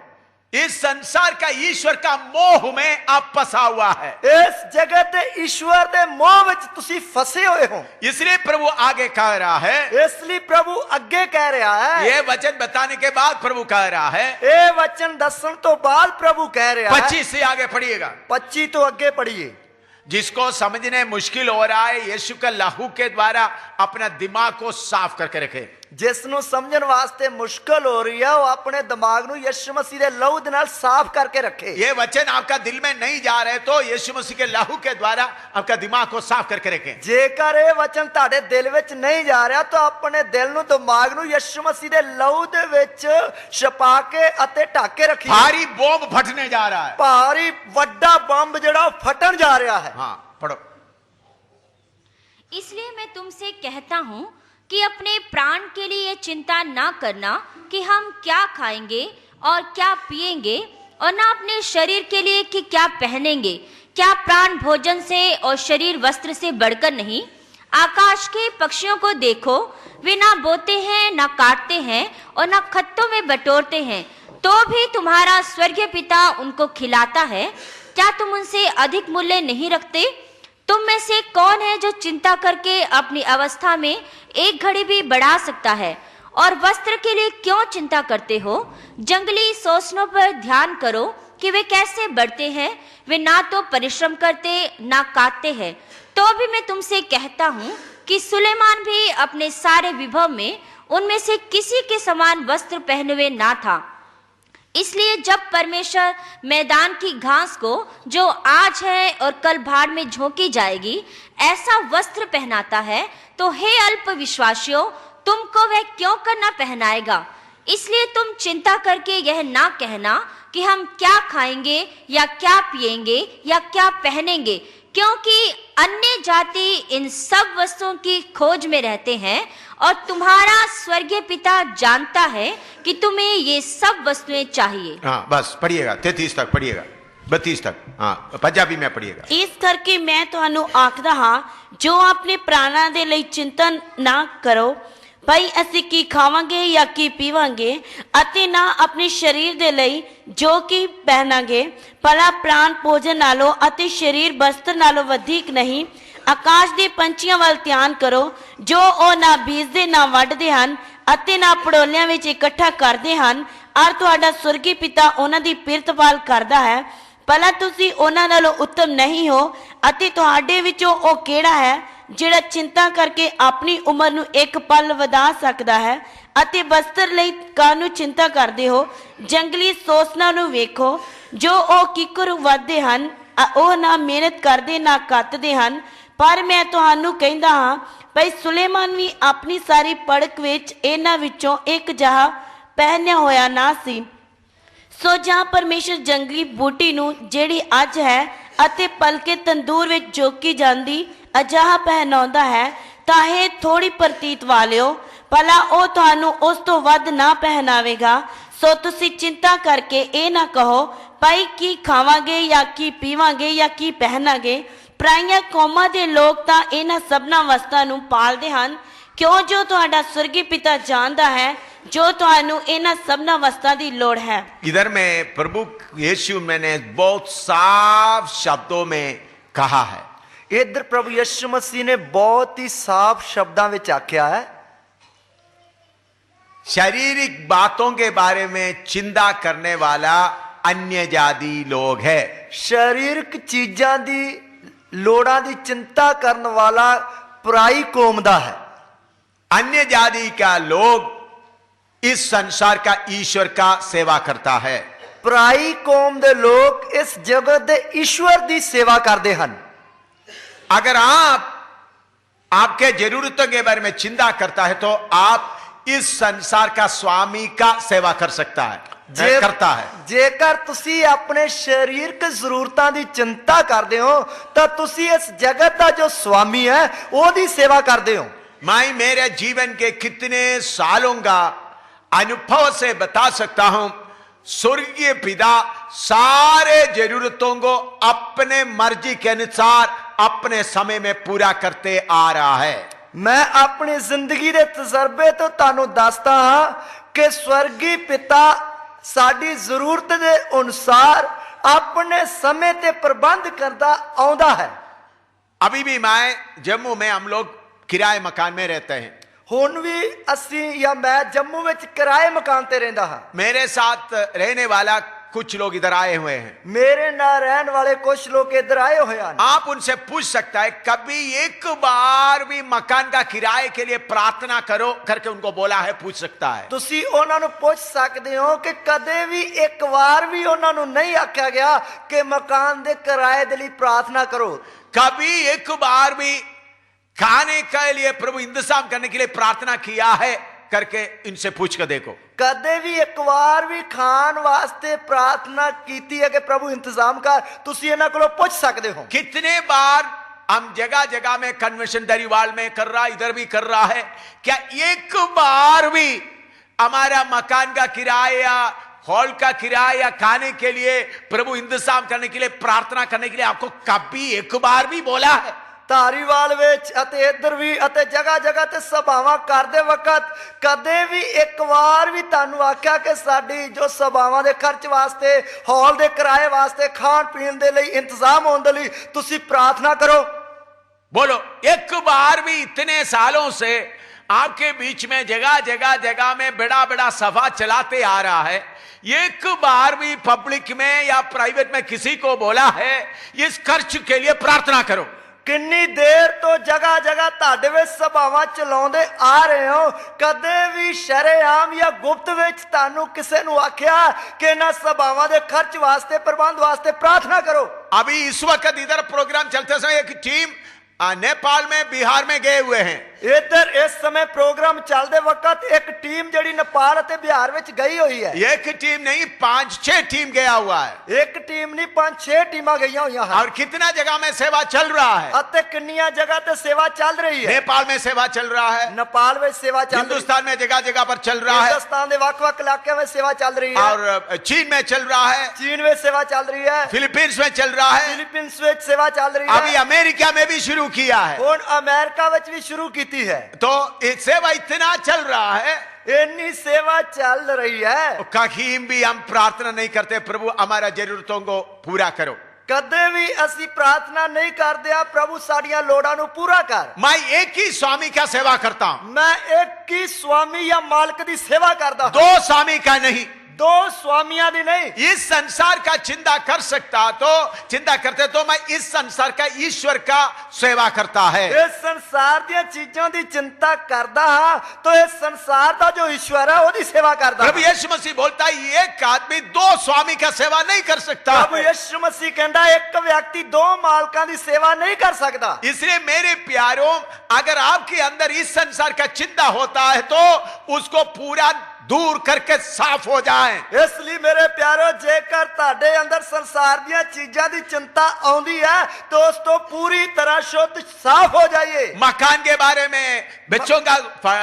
इस संसार का ईश्वर का मोह में आप फंसा हुआ है, ਇਸ ਜਗਤ ਦੇ ਈਸ਼ਵਰ ਦੇ ਮੋਹ ਵਿੱਚ ਤੁਸੀਂ ਫਸੇ ਹੋਏ ਹੋ। इसलिए प्रभु आगे कह रहा है, ਇਸ ਲਈ ਪ੍ਰਭੂ ਅੱਗੇ ਕਹਿ ਰਿਹਾ ਹੈ, ये वचन बताने के बाद प्रभु कह रहा है, ਇਹ ਵਚਨ ਦੱਸਣ ਤੋਂ ਬਾਅਦ ਪ੍ਰਭੂ ਕਹਿ ਰਿਹਾ ਹੈ। 25 से आगे पढ़िएगा। 25 ਤੋਂ ਅੱਗੇ पढ़िए। जिसको समझने मुश्किल हो रहा है, यीशु का लहू के द्वारा अपना दिमाग को साफ करके रखे। ਜਿਸ ਨੂੰ ਸਮਝਣ ਵਾਸਤੇ ਮੁਸ਼ਕਲ ਹੋ ਰਹੀ ਹੈ ਉਹ ਆਪਣੇ ਦਿਮਾਗ ਨੂੰ ਯਿਸੂ ਮਸੀਹ ਦੇ ਲਹੂ ਦੇ ਨਾਲ ਸਾਫ਼ ਕਰਕੇ ਰੱਖੇ। ये वचन आपका दिल में नहीं जा रहे तो यीशु मसीह के लहू के द्वारा आपका दिमाग को साफ करके रखें। ਜੇਕਰ ਇਹ ਵਚਨ ਤੁਹਾਡੇ ਦਿਲ ਵਿੱਚ ਨਹੀਂ ਜਾ ਰਿਹਾ ਤਾਂ ਆਪਣੇ ਦਿਲ ਨੂੰ ਦਿਮਾਗ ਨੂੰ ਯਿਸੂ ਮਸੀਹ ਦੇ ਲਹੂ ਦੇ ਵਿੱਚ ਛਪਾ ਕੇ ਅਤੇ ਢੱਕ ਕੇ ਰੱਖੀਏ। भारी बॉम्ब फटने जा रहा है। ਭਾਰੀ ਵੱਡਾ ਬੰਬ ਜਿਹੜਾ ਉਹ ਫਟਣ ਜਾ ਰਿਹਾ ਹੈ। हाँ पढ़ो। इसलिए मैं तुमसे कहता हूँ कि अपने प्राण के लिए चिंता ना करना कि हम क्या खाएंगे और क्या पिएंगे, और ना अपने शरीर के लिए कि क्या पहनेंगे। क्या प्राण भोजन से और शरीर वस्त्र से बढ़कर नहीं? आकाश के पक्षियों को देखो, वे ना बोते हैं, ना काटते हैं और ना खत्तों में बटोरते हैं, तो भी तुम्हारा स्वर्गीय पिता उनको खिलाता है। क्या तुम उनसे अधिक मूल्य नहीं रखते? तुम में से कौन है जो चिंता करके अपनी अवस्था में एक घड़ी भी बढ़ा सकता है? और वस्त्र के लिए क्यों चिंता करते हो? जंगली सोचनों पर ध्यान करो कि वे कैसे बढ़ते हैं। वे ना तो परिश्रम करते ना काटते हैं। तो भी मैं तुमसे कहता हूँ कि सुलेमान भी अपने सारे विभव में उनमें से किसी के समान वस्त्र पहने हुए ना था। इसलिए जब परमेश्वर मैदान की घास को जो आज है और कल भाड़ में झोंकी जाएगी ऐसा वस्त्र पहनाता है, तो हे अल्प विश्वासियों, तुमको वह क्यों करना पहनाएगा? इसलिए तुम चिंता करके यह ना कहना कि हम क्या खाएंगे या क्या पिएंगे या क्या पहनेंगे, क्योंकि अन्य जाति इन सब वस्तुओं की खोज में रहते हैं और तुम्हारा स्वर्गीय पिता जानता है कि तुम्हें ये सब वस्तुएं चाहिए। हाँ बस पढ़िएगा, 33 तक पढ़िएगा, 32 तक। हाँ पंजाबी में पढ़िएगा। ਇਸ ਕਰਕੇ ਮੈਂ ਤੁਹਾਨੂੰ ਆਖਦਾ ਹਾਂ, ਜੋ ਆਪਣੇ ਪ੍ਰਾਣਾਂ ਦੇ ਲਈ ਚਿੰਤਾ ਨਾ ਕਰੋ ਭਾਈ ਅਸੀਂ ਕੀ ਖਾਵਾਂਗੇ ਜਾਂ ਕੀ ਪੀਵਾਂਗੇ, ਅਤੇ ਨਾ ਆਪਣੇ ਸਰੀਰ ਦੇ ਲਈ ਜੋ ਕੀ ਪਹਿਨਾਂਗੇ। ਭਲਾ ਪ੍ਰਾਣ ਭੋਜਨ ਨਾਲੋਂ ਅਤੇ ਸਰੀਰ ਵਸਤਰ ਨਾਲੋਂ ਵਧੇਕ ਨਹੀਂ। ਆਕਾਸ਼ ਦੇ ਪੰਛੀਆਂ ਵੱਲ ਧਿਆਨ ਕਰੋ, ਜੋ ਉਹ ਨਾ ਬੀਜਦੇ ਨਾ ਵੱਢਦੇ ਹਨ ਅਤੇ ਨਾ ਪੜੋਲਿਆਂ ਵਿੱਚ ਇਕੱਠਾ ਕਰਦੇ ਹਨ, ਔਰ ਤੁਹਾਡਾ ਸੁਰਗੀ ਪਿਤਾ ਉਹਨਾਂ ਦੀ ਪਿਰਤਪਾਲ ਕਰਦਾ ਹੈ। ਭਲਾ ਤੁਸੀਂ ਉਹਨਾਂ ਨਾਲੋਂ ਉੱਤਮ ਨਹੀਂ ਹੋ? ਅਤੇ ਤੁਹਾਡੇ ਵਿੱਚੋਂ ਉਹ ਕਿਹੜਾ ਹੈ ਜਿਹੜਾ ਚਿੰਤਾ ਕਰਕੇ ਆਪਣੀ ਉਮਰ ਨੂੰ ਇੱਕ ਪਲ ਵਧਾ ਸਕਦਾ ਹੈ? ਅਤੇ ਵਸਤਰ ਲਈ ਕਾਹਨੂੰ ਚਿੰਤਾ ਕਰਦੇ ਹੋ? ਜੰਗਲੀ ਸੋਸਨਾ ਨੂੰ ਵੇਖੋ, ਜੋ ਉਹ ਕਿੱਕਰ ਵੱਧਦੇ ਹਨ, ਉਹ ਨਾ ਮਿਹਨਤ ਕਰਦੇ ਨਾ ਕੱਤਦੇ ਹਨ। ਪਰ ਮੈਂ ਤੁਹਾਨੂੰ ਕਹਿੰਦਾ ਹਾਂ ਭਾਈ ਸੁਲੇਮਾਨ ਵੀ ਆਪਣੀ ਸਾਰੀ ਪੜਕ ਵਿੱਚ ਇਹਨਾਂ ਵਿੱਚੋਂ ਇੱਕ ਜਿਹਾ ਪਹਿਨਿਆ ਹੋਇਆ ਨਾ ਸੀ। ਸੋ ਜਾਂ ਪਰਮੇਸ਼ਰ ਜੰਗਲੀ ਬੂਟੀ ਨੂੰ ਜਿਹੜੀ ਅੱਜ ਹੈ ਅਤੇ ਪਲਕੇ ਤੰਦੂਰ ਵਿੱਚ ਜੋਕੀ ਜਾਂਦੀ ਅਜਿਹਾ ਪਹਿਨਾਉਂਦਾ ਹੈ, ਤਾਂ ਇਹ ਥੋੜੀ ਪ੍ਰਤੀਤ ਵਾਲਿਓ, ਭਲਾ ਉਹ ਤੁਹਾਨੂੰ ਉਸ ਤੋਂ ਵੱਧ ਨਾ ਪਹਿਨਾਵੇਗਾ। ਸੋ ਤੁਸੀਂ ਚਿੰਤਾ ਕਰਕੇ ਇਹ ਨਾ ਕਹੋ ਭਾਈ ਕੀ ਖਾਵਾਂਗੇ ਜਾਂ ਕੀ ਪੀਵਾਂਗੇ ਜਾਂ ਕੀ ਪਹਿਨਾਂਗੇ। ਪਰਾਈਆਂ ਕੌਮਾਂ ਦੇ ਲੋਕ ਤਾਂ ਇਹਨਾਂ ਸਭਨਾਂ ਵਸਤਾਂ ਨੂੰ ਪਾਲਦੇ ਹਨ, ਕਿਉਂ ਜੋ ਤੁਹਾਡਾ स्वर्गीय पिता जानता है जो ਤੁਹਾਨੂੰ ਇਹਨਾਂ ਸਭਨਾਂ ਵਸਤਾਂ ਦੀ ਲੋੜ ਹੈ। इधर में प्रभु यीशु मैंने बहुत साफ शब्दों में कहा है। इधर प्रभु यीशु मसीह ने बहुत ही साफ शब्दों में आख्या है, शारीरिक बातों के बारे में चिंता करने वाला अन्य जाति लोग है। शारीरिक चीजां दी लोड़ां दी चिंता करने वाला पराई कौम दा है। अन्य जाति का लोग इस संसार का ईश्वर का सेवा करता है। पराई कौम दे लोग इस जगत दे ईश्वर दी सेवा करते हैं। अगर आप आपके जरूरतों के बारे में चिंता करता है तो आप इस संसार का स्वामी का सेवा कर सकता है, करता है। जेकर तुसी अपने शरीरक जरूरतां दी चिंता करदे हो तो तुसी इस जगत का जो स्वामी है ओदी सेवा करदे हो। मैं मेरे जीवन के कितने सालों का अनुभव से बता सकता हूं, स्वर्गीय पिता सारे जरूरतों को अपने मर्जी के अनुसार अपने समय में पूरा करते आ रहा है। मैं अपनी जिंदगी के तजर्बे तो तानू दसदा हां कि स्वर्गीय पिता साडी जरूरत के अनुसार अपने समय ते प्रबंध करता आउंदा है। अभी भी मैं जम्मू में, हम लोग किराए मकान में रहते हैं। हुण भी असी या मैं जम्मू में किराए मकान ते रहिंदा हां। मेरे साथ रहने वाला कुछ लोग इधर आए हुए हैं। मेरे ना रहने वाले कुछ लोग इधर आए हुए हैं। आप उनसे पूछ सकता है, कभी एक बार भी मकान का किराए के लिए प्रार्थना करो करके उनको बोला है? पूछ सकता है। तुसी उन्हां नूं पुछ सकदे हो कि कदे भी एक बार भी उन्हां नूं नहीं आख्या गया कि मकान दे किराए दे लई प्रार्थना करो? कभी एक बार भी खाने के लिए प्रभु इंतजाम करने के लिए प्रार्थना किया है करके इनसे पूछ कर देखो। कदे भी एक बार भी खान वास्ते प्रार्थना कीती है कि प्रभु इंतजाम कर? तुसी इन्हां कोलों पुछ सकदे हो। कितने बार हम जगह जगह में कन्वेंशन दरीवाल में कर रहा, इधर भी कर रहा है, क्या एक बार भी हमारा मकान का किराया, हॉल का किराया, खाने के लिए प्रभु इंतजाम करने के लिए प्रार्थना करने के लिए आपको कभी एक बार भी बोला है? धारीवाल विच अते इधर भी अते जगह जगह ते सभावां करदे वक्त कदे भी एक बार भी तानू आख्या कि साडी जो सभावां दे खर्च वास्ते, हॉल दे किराए वास्ते, खान पीन दे लई इंतजाम होने दे लई तुसी प्रार्थना करो? बोलो, एक बार भी इतने सालों से आपके बीच में जगह जगह जगह में बड़ा बड़ा सभा चलाते आ रहा है, एक बार भी पब्लिक में या प्राइवेट में किसी को बोला है इस खर्च के लिए प्रार्थना करो? किन्नी देर तो जगह जगह तुहाडे विच सभावां चलाउंदे आ रहे हो, कदे भी शरेआम या गुप्त विच तानू किसे नू आख्या कि इन्हां सभावां दे खर्च वास्ते, प्रबंध वास्ते प्रार्थना करो? अभी इस वक्त इधर प्रोग्राम चलते समय एक टीम नेपाल में, बिहार में गए हुए हैं। इधर इस समय प्रोग्राम चलते वक्त एक टीम जड़ी नेपाल और बिहार में गई हुई है। एक टीम नहीं, 5-6 टीम गया हुआ है। एक टीम नहीं, 5-6 टीमां गई हुई हैं। और कितना जगह में सेवा चल रहा है? अते किन्नियां जगह ते सेवा चल रही है। नेपाल में सेवा चल रहा है, नेपाल में सेवा चल रही है, हिंदुस्तान में जगह जगह पर चल रहा है, हिंदुस्तान के वक-वक इलाके में सेवा चल रही है, और चीन में चल रहा है, चीन में सेवा चल रही है, फिलीपींस में चल रहा है, फिलीपींस में सेवा चल रही है, अभी अमेरिका में भी शुरू किया है, और अमेरिका में भी शुरू की है। तो सेवा इतना चल रहा है, इतनी सेवा चल रही है, कहीं भी हम प्रार्थना नहीं करते प्रभु हमारा जरूरतों को पूरा करो। कदे भी असी प्रार्थना नहीं करते प्रभु साड़ियां लोड़ां नू पूरा कर। मैं एक ही स्वामी का सेवा करता हूं। मैं एक ही स्वामी या मालिक की सेवा करता हूं। दो स्वामी का नहीं, दो स्वामियां दी नहीं। इस संसार का चिंता कर सकता तो चिंता करते तो मैं इस संसार का ईश्वर का सेवा करता है। इस संसार दी चीजों की चिंता करता हां तो इस संसार का जो ईश्वर है ओदी सेवा करता। प्रभु यीशु मसीह बोलता है एक आदमी दो स्वामी का सेवा नहीं कर सकता। प्रभु यीशु मसीह कहता एक व्यक्ति दो मालिकां की सेवा नहीं कर सकता। इसलिए मेरे प्यारों, अगर आपके अंदर इस संसार का चिंता होता है तो उसको पूरा दूर करके साफ हो जाए। इसलिए मेरे प्यारो, जेकर ताड़े अंदर संसार दी चीजों की चिंता आउंदी है तो उस तो पूरी तरह शुद्ध साफ हो जाइए। मकान के बारे में, बच्चों का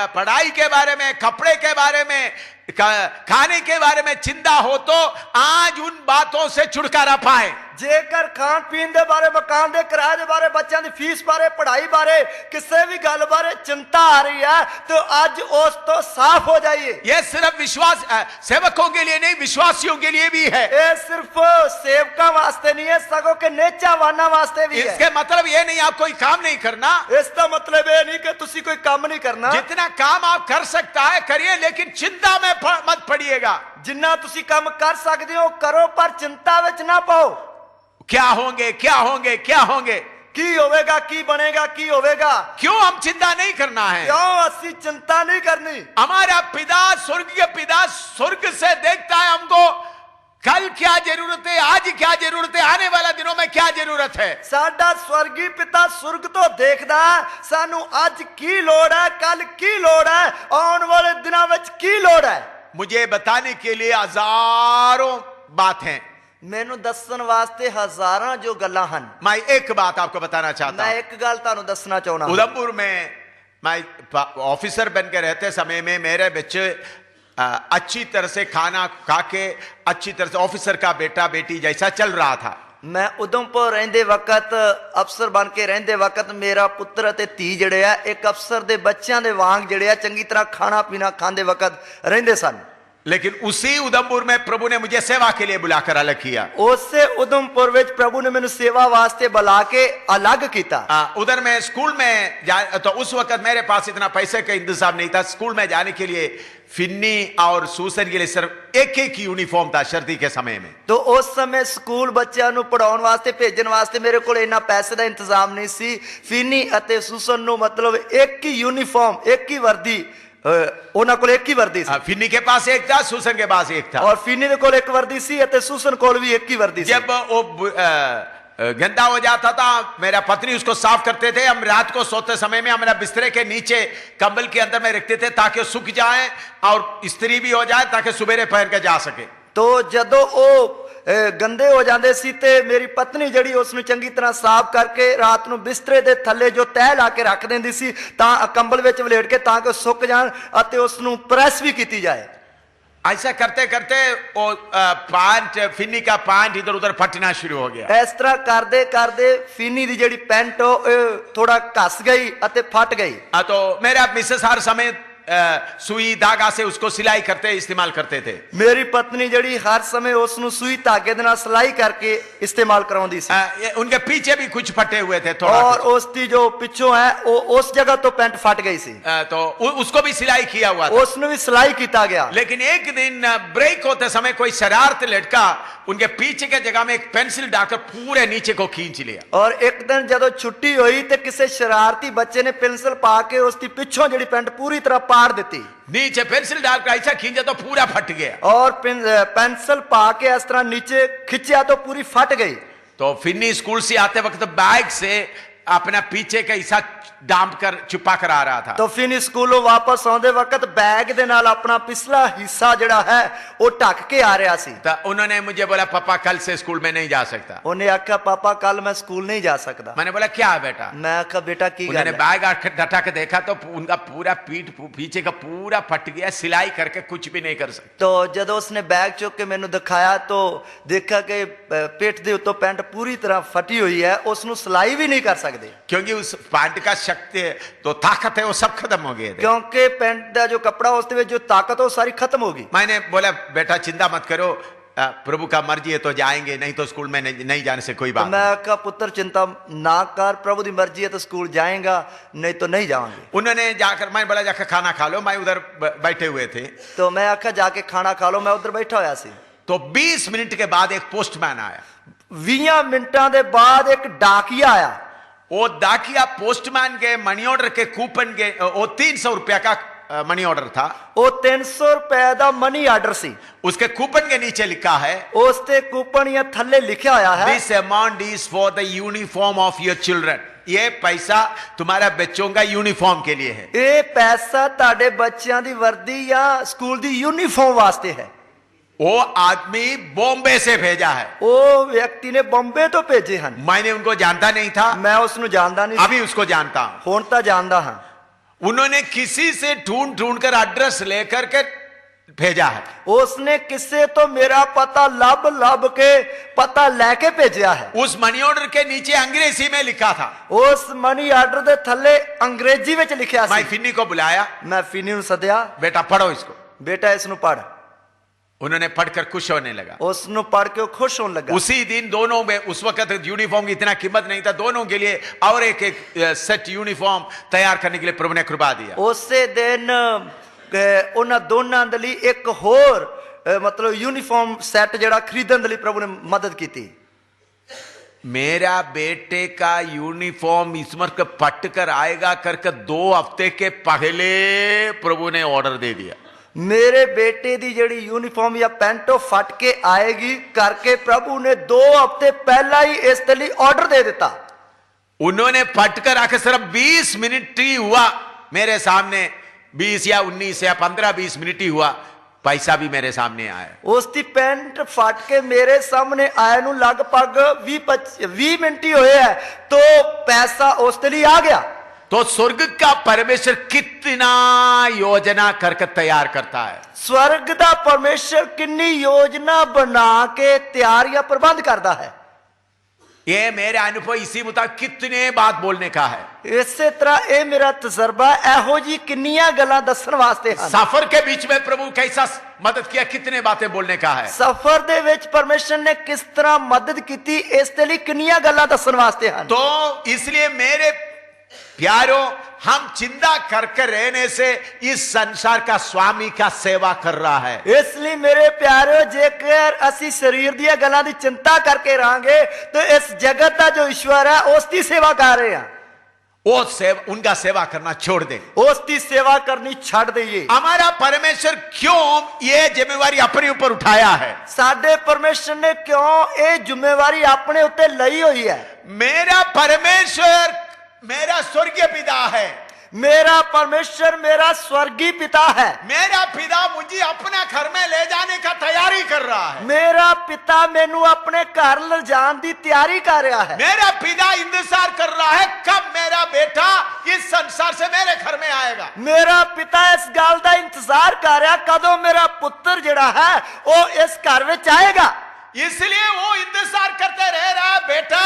पढ़ाई के बारे में, कपड़े के बारे में, खाने के बारे में चिंता हो तो आज उन बातों से छुटकारा पाए। जेकर खान पीन दे बारे, मकान दे किराए दे बारे, बच्चों की फीस बारे, पढ़ाई बारे, किसी भी गल बारे चिंता आ रही है तो आज उस तो साफ हो जाइए। यह सिर्फ विश्वास सेवकों के लिए नहीं, विश्वासियों के लिए भी है। ये सिर्फ सेवका वास्ते नहीं है, सगों के नेचावाना वास्ते भी है। इसके मतलब ये नहीं आप कोई काम नहीं करना। इसका मतलब ये नहीं कि तुसी कोई काम नहीं करना। जितना काम आप कर सकता है करिए, लेकिन चिंता में मत पड़िएगा। जिन्ना तुसी काम कर सकते हो करो, पर चिंता विच ना पाओ। क्या होंगे, क्या होंगे, क्या होंगे, की होवेगा, की बनेगा, की होवेगा। क्यों हम चिंता नहीं करना है? क्यों असी चिंता नहीं करनी? हमारा पिता, स्वर्गीय पिता स्वर्ग से देखता है हमको कल क्या जरूरत है, आज क्या जरूरत है, आने वाला दिनों में क्या जरूरत है। ਸਾਡਾ ਸਵਰਗੀ ਪਿਤਾ ਸੁਰਗ ਤੋਂ ਦੇਖਦਾ ਸਾਨੂੰ ਅੱਜ ਕੀ ਲੋੜ ਹੈ, ਕੱਲ ਕੀ ਲੋੜ ਹੈ, ਆਉਣ ਵਾਲੇ ਦਿਨਾਂ ਵਿੱਚ ਕੀ ਲੋੜ ਹੈ। मुझे बताने के लिए हजारों बात हैं। ਮੈਨੂੰ ਦੱਸਣ ਵਾਸਤੇ ਹਜ਼ਾਰਾਂ ਜੋ ਗੱਲਾਂ ਹਨ। मैं एक बात आपको बताना चाहता ਮੈਂ हूं। ਇੱਕ ਗੱਲ ਤੁਹਾਨੂੰ ਦੱਸਣਾ ਚਾਹੁੰਦਾ ਹਾਂ। उधमपुर में मैं ऑफिसर बन के रहते समय में मेरे बच्चे अच्छी तरह से खाना खा के अच्छी तरह से ऑफिसर का बेटा बेटी जैसा चल रहा था। ਮੈਂ ਉਧਮਪੁਰ ਰਹਿੰਦੇ ਵਕਤ ਅਫਸਰ ਬਣ ਕੇ ਰਹਿੰਦੇ ਵਕਤ ਮੇਰਾ ਪੁੱਤਰ ਅਤੇ ਧੀ ਜਿਹੜੇ ਆ ਇੱਕ ਅਫਸਰ ਦੇ ਬੱਚਿਆਂ ਦੇ ਵਾਂਗ ਜਿਹੜੇ ਆ ਚੰਗੀ ਤਰ੍ਹਾਂ ਖਾਣਾ ਪੀਣਾ ਖਾਂਦੇ ਵਕਤ ਰਹਿੰਦੇ ਸਨ। लेकिन उसी उधमपुर में प्रभु ने मुझे सेवा के लिए बुलाकर अलग किया। ਉਸੇ ਉਧਮਪੁਰ ਵਿੱਚ ਪ੍ਰਭੂ ਨੇ ਮੈਨੂੰ ਸੇਵਾ ਵਾਸਤੇ ਬੁਲਾ ਕੇ ਅਲੱਗ ਕੀਤਾ। उधर मैं स्कूल में तो उस वक्त मेरे पास इतना पैसे का इंतजाम नहीं था। स्कूल में जाने के लिए फिन्नी और सूसन के लिए सिर्फ एक यूनिफॉर्म था सर्दी के समय में। तो उस समय ਸਕੂਲ ਬੱਚਿਆਂ ਨੂੰ ਪੜਾਉਣ ਵਾਸਤੇ ਭੇਜਣ ਵਾਸਤੇ ਮੇਰੇ ਕੋਲ ਇੰਨਾ ਪੈਸੇ ਦਾ ਇੰਤਜ਼ਾਮ ਨਹੀਂ ਸੀ। ਫਿਨੀ ਅਤੇ ਸੂਸਨ ਨੂੰ ਮਤਲਬ ਇੱਕ ਹੀ ਯੂਨੀਫਾਰਮ, ਇੱਕ ਹੀ ਵਰਦੀ, ਉਹਨਾਂ ਕੋਲ ਇੱਕ ਹੀ ਵਰਦੀ ਸੀ। फिन्नी के पास एक था, सूसन के पास एक था। और फिनी ਦੇ ਕੋਲ ਇੱਕ ਵਰਦੀ ਸੀ ਅਤੇ ਸੂਸਨ ਕੋਲ ਵੀ ਇੱਕ ਹੀ ਵਰਦੀ ਸੀ। जब वो गंदा हो जाता था मेरा पत्नी उसको साफ करते थे। हम रात को सोते समय में हमारा बिस्तरे के नीचे कंबल के अंदर में रखते थे ताकि सूख जाए और इस्त्री भी हो जाए ताकि सुबेरे पहन के जा सके। तो ਜਦੋਂ ਉਹ ਗੰਦੇ ਹੋ ਜਾਂਦੇ ਸੀ ਤੇ ਮੇਰੀ ਪਤਨੀ ਜਿਹੜੀ ਉਸ ਨੂੰ ਚੰਗੀ ਤਰ੍ਹਾਂ ਸਾਫ਼ ਕਰਕੇ ਰਾਤ ਨੂੰ ਬਿਸਤਰੇ ਦੇ ਥੱਲੇ ਜੋ ਤਹਿ ਲਾ ਕੇ ਰੱਖ ਦਿੰਦੀ ਸੀ ਤਾਂ ਕੰਬਲ ਵਿੱਚ ਵਲੇਟ ਕੇ ਤਾਂ ਕਿ ਸੁੱਕ ਜਾਣ ਅਤੇ ਉਸ ਨੂੰ ਪ੍ਰੈਸ ਵੀ ਕੀਤੀ ਜਾਏ। ऐसा करते करते वो पैंट फिन्नी का पैंट इधर उधर फटना शुरू हो गया। ਇਸ ਤਰ੍ਹਾਂ ਕਰਦੇ ਕਰਦੇ ਫਿਨੀ ਦੀ ਜਿਹੜੀ ਪੈਂਟ ਉਹ ਥੋੜਾ ਘਸ ਗਈ ਅਤੇ ਫਟ ਗਈ। तो मेरा मिसेस हर समय सुई धागा से उसको सिलाई करते इस्तेमाल करते थे। ਮੇਰੀ ਪਤਨੀ ਜਿਹੜੀ ਹਰ ਸਮੇਂ ਉਸ ਨੂੰ ਸੂਈ ਧਾਗੇ ਦੇ ਨਾਲ ਸਿਲਾਈ ਕਰਕੇ ਇਸਤੇਮਾਲ ਕਰਾਉਂਦੀ ਸੀ। उनके पीछे भी कुछ फटे हुए थे थोड़ा और कुछ। ਉਸ ਦੀ ਜੋ ਪਿੱਛੋਂ ਹੈ ਉਹ ਉਸ ਜਗ੍ਹਾ ਤੋਂ ਪੈਂਟ ਫਟ ਗਈ ਸੀ। तो उसको भी सिलाई किया हुआ था। ਉਸ ਨੂੰ ਵੀ ਸਿਲਾਈ ਕੀਤਾ ਗਿਆ। लेकिन एक दिन ब्रेक होते समय कोई शरारत लड़का उनके पीछे के जगह में एक पेंसिल डालकर पूरे नीचे को खींच लिया। और एक दिन ਜਦੋਂ ਛੁੱਟੀ ਹੋਈ ਤੇ ਕਿਸੇ ਸ਼ਰਾਰਤੀ ਬੱਚੇ ਨੇ ਪੈਨਸਲ ਪਾ ਕੇ ਉਸ ਦੀ ਪਿੱਛੋਂ ਜਿਹੜੀ ਪੈਂਟ ਪੂਰੀ ਤਰ੍ਹਾਂ ਪਾੜ ਦਿੱਤੀ। नीचे पेंसिल डालकर ऐसा खींचा तो पूरा फट गया। और पेंसिल पा के इस तरह नीचे खिंचा तो पूरी फट गई। तो फिन्नी स्कूल से आते वक्त बैग से अपना पीछे का हिस्सा डांप कर छुपा कर आ रहा था। तो फिर स्कूलों वापस आते वक्त बैग दे नाल अपना पिछला हिस्सा जड़ा है वो ढक के आ रहा सी। तो उन्होंने मुझे बोला पापा कल से स्कूल में नहीं जा सकता। उन्हें आखा पापा कल मैं स्कूल नहीं जा सकता। मैंने बोला क्या है बेटा? मैं आखा बेटा की उन्होंने बैग डटा के देखा तो उनका पूरा पीठ पीछे का पूरा फट गया, सिलाई करके कुछ भी नहीं कर सकता। तो जब उसने बैग चुक के मैंने दिखाया तो देखा कि पेट दे उत्तों पैंट पूरी तरह फटी हुई है, उसनु सिलाई भी नहीं कर सकते क्योंकि उस पैंट का शक्ति तो ताकत है वो सब खत्म हो गए थे। क्योंकि पैंट का जो कपड़ा उसमें जो ताकत हो सारी खत्म होगी। मैंने बोला बेटा चिंता मत करो, प्रभु का मर्जी है तो जाएंगे, नहीं तो स्कूल में नहीं जाने से कोई बात। तो मैं कहा पुत्र चिंता ना कर, प्रभु की मर्जी है तो स्कूल जाएगा, नहीं तो नहीं जाएंगे। उन्होंने जाकर, मैं बोला जाकर खाना खा लो, मैं उधर बैठे हुए थे। तो मैं आखा जाके खाना खा लो, मैं उधर बैठा होया सी। तो 20 मिनट के बाद एक पोस्टमैन आया। 20 मिनटों के बाद एक डाकिया आया। वो डाकिया पोस्टमैन के मनी ऑर्डर के कूपन के वो 300 रुपया का मनी ऑर्डर था। वो 300 रुपए का मनी ऑर्डर सी। उसके कूपन के नीचे लिखा है, उसते कूपन या थल्ले लिखा होया है, this amount is for the uniform of your children. ये पैसा तुम्हारा बच्चों का यूनिफॉर्म के लिए है। ये पैसा ताड़े बच्चों की वर्दी या स्कूल की यूनिफॉर्म वास्ते है। वो आदमी बॉम्बे से भेजा है। वो व्यक्ति ने बॉम्बे तो भेजे हैं। मैंने उनको जानता नहीं था, मैं उसनु जानता नहीं, अभी उसको जानता हूं। हुण तां जानदा हां। उन्होंने किसी से ढूंढ ढूंढ कर एड्रेस लेकर के भेजा है। उसने किससे तो मेरा पता लब लब के पता लेके भेजा है। उस मनी ऑर्डर के नीचे अंग्रेजी में लिखा था। उस मनी ऑर्डर दे थल्ले अंग्रेजी में लिखा सी। मैं फिन्नी को बुलाया, मैं फिन्नी नु सदया, बेटा पढ़ो इसको। बेटा इसनु पढ़। उन्होंने पढ़कर खुश होने लगा। उसनु पढ़ के खुश होने लगा। उसी दिन दोनों में, उस वक्त यूनिफॉर्म की इतना कीमत नहीं था, दोनों के लिए और एक सेट यूनिफॉर्म तैयार करने के लिए प्रभु ने कृपा दिया। उसे दिन उन्हां दोनों दे लई एक होर मतलब यूनिफॉर्म सेट जड़ा खरीदण दे लई प्रभु ने मदद की थी। मेरा बेटे का यूनिफॉर्म इस मर पट कर आएगा करके 2 हफ्ते के पहले प्रभु ने ऑर्डर दे दिया। मेरे बेटे दी जड़ी यूनिफॉर्म या पैंटो फट के आएगी करके प्रभु ने 2 हफ्ते पहला ही इसके लिए ऑर्डर दे दिता। उन्होंने फटकर आके सिर्फ 20 मिनट ही हुआ मेरे सामने, 20 या 19 या 15-20 मिनट ही हुआ, पैसा भी मेरे सामने आया। उसकी पैंट फट के मेरे सामने आए नु लगभग 20 मिनट ही हुए है तो पैसा उसके लिए आ गया। तो स्वर्ग का परमेश्वर कितना योजना करके तैयार करता है। स्वर्ग दा परमेश्वर किन्नी योजना बना के तैयार या प्रबंध करता है। ये मेरे अनुभव इसी मुताबिक कितने बात बोलने का है। इसे तरह ये मेरा तजर्बा एहो जी किन्नियां गल्लां दस्सण वास्ते हैं। सफर के बीच में प्रभु कैसा मदद किया, कितने बातें बोलने का है। सफर दे विच परमेश्वर ने किस तरह मदद की, इसके लिए किन्नियां गल्लां दस्सण वास्ते हैं। तो इसलिए मेरे प्यारो, हम चिंता करके रहने से इस संसार का स्वामी का सेवा कर रहा है। इसलिए मेरे प्यारो, जेकर असी शरीर दी गल्लां दी चिंता करके रहांगे तो इस जगत का जो ईश्वर है उसकी सेवा कर रहे हैं। वो उनका सेवा करना छोड़ दे, उसकी सेवा करनी छड़ दइए। हमारा परमेश्वर क्यों ये जिम्मेवारी अपने ऊपर उठाया है? साडे परमेश्वर ने क्यों ये जिम्मेवारी अपने उत्ते लई हुई है? मेरा परमेश्वर मेरा स्वर्गीय पिता है। मेरा परमेश्वर मेरा स्वर्गीय पिता है। मेरा पिता मुझे अपना घर में ले जाने का तैयारी कर रहा है। मेरा पिता मेनू अपने घर ले जाने की तैयारी कर रहा है। मेरा पिता इंतजार कर रहा है कब मेरा बेटा इस संसार से मेरे घर में आएगा। मेरा पिता इस गल का इंतजार कर रहा कदों मेरा पुत्र जिहड़ा है वो इस घर में आएगा। इसलिए वो इंतजार करते रह रहा, बेटा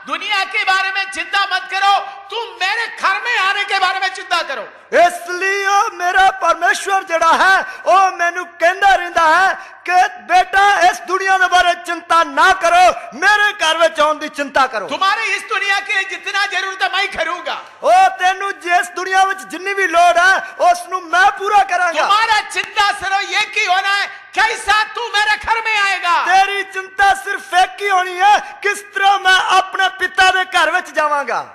दुनिया के बारे में चिंता मत करो, तुम मेरे घर में आने के बारे में चिंता करो। इसलिए मेरा परमेश्वर जड़ा है वो मैनू कहता रहता है कि बेटा इस दुनिया के बारे चिंता ना करो, मेरे घर में आने की चिंता करो। तुम्हारे इस दुनिया के लिए जितना जरूरत है मैं करूंगा। ओ तेनू जिस दुनिया में जिन्नी भी लोड़ है उसनु मैं पूरा करांगा। तुम्हारा चिंता सिर्फ एक ही होना है, कैसा तू मेरे घर में आएगा। तेरी चिंता सिर्फ एक ही होनी है, किस तरह मैं अपने पिता के घर में जावांगा।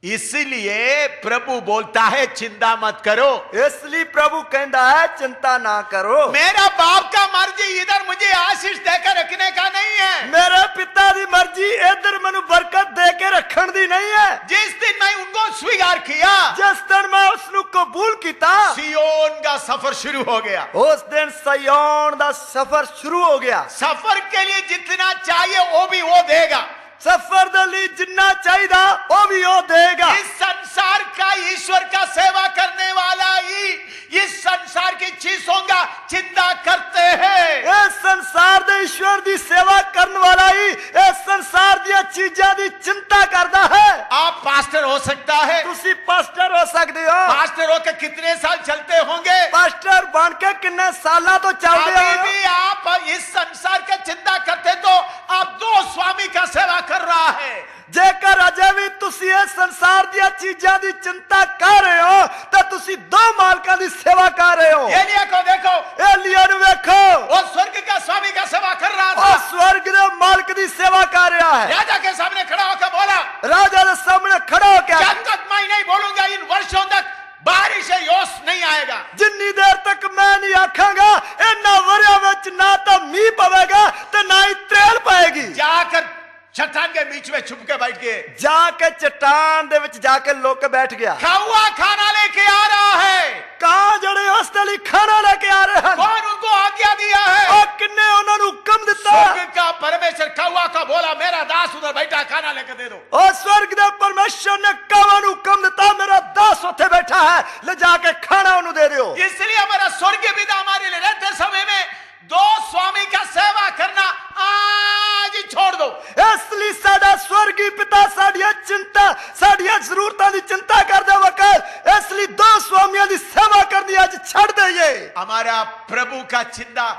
इसलिए प्रभु बोलता है चिंता मत करो। इसलिए प्रभु कहता है चिंता ना करो। मेरा बाप का मर्जी इधर मुझे आशीष देकर रखने का नहीं है। मेरे पिता की मर्जी इधर मैनू बरकत देके रखने दी नहीं है। जिस दिन मैं उनको स्वीकार किया, जिस दिन मैं उसनु कबूल किया, सियोन का सफर शुरू हो गया। उस दिन सियोन का सफर शुरू हो गया। सफर के लिए जितना चाहिए वो भी वो देगा। सफर दे लिए जिन्ना चाहिए वो भी वो देगा। इस संसार का ईश्वर का सेवा करने वाला ही इस संसार की चीजों का चिंता करते हैं। इस संसार दे ईश्वर दी सेवा करने वाला ही इस संसार दी चीज़ों दी चिंता करता है। आप पास्टर हो सकता है, तुसी पास्टर हो सकते हो। पास्टर होकर कितने साल चलते होंगे? पास्टर बन के कितने साल तो चलते अभी भी आप इस संसार की चिंता करते तो आप दो स्वामी का सेवा कर रहा है। जेकर अजे भी तुसी इस संसार दी चीज़ों दी चिंता कर रहे हो तो तुसी दो मालकां दी सेवा कर रहे हो। एलिया को देखो, एलिया नु देखो, वो स्वर्ग का स्वामी का सेवा कर रहा था। वो स्वर्ग दे मालिक दी सेवा कर रहा है। राजा के सामने खड़ा होकर बोला, राजा के सामने खड़ा होकर, जब तक मैं नहीं बोलूंगा इन वर्षों तक बारिश योश नहीं आएगा। जिन्नी देर तक मैं नहीं आखांगा इन्ना वरिया विच ना तो मींह पवेगा तो ना ही त्रेल पाएगी। जाकर चट्टान के बीच में छुप के बैठ गए। जाके चट्टान दे विच जाके लोग के बैठ गया। कौवा खाना लेके आ रहा है। कहां जड़े हॉस्टली खाना लेके आ रहे हैं? कौन उनको आज्ञा दिया है? और किन्ने उन्होंने हुक्म दिता? स्वर्ग का परमेश्वर कौवा का बोला, मेरा दास उधर बैठा, खाना लेके दे दो। और स्वर्ग दे परमेश्वर ने कौवा नु हुक्म दिता, मेरा दास उथे बैठा है, ले जाके खाना उन्हें दे दो। इसलिए हमारा स्वर्गीय पिता हमारे लिए रहते समय में दो स्वामी का सेवा करना आज ही छोड़ दो। इसलिए साडा स्वर्गीय पिता साडिया चिंता साडिया जरूरतां दी चिंता करदे वक्त इसलिए दो स्वामियों दी सेवा करनी आज छड़ दइए। हमारा प्रभु का चिंता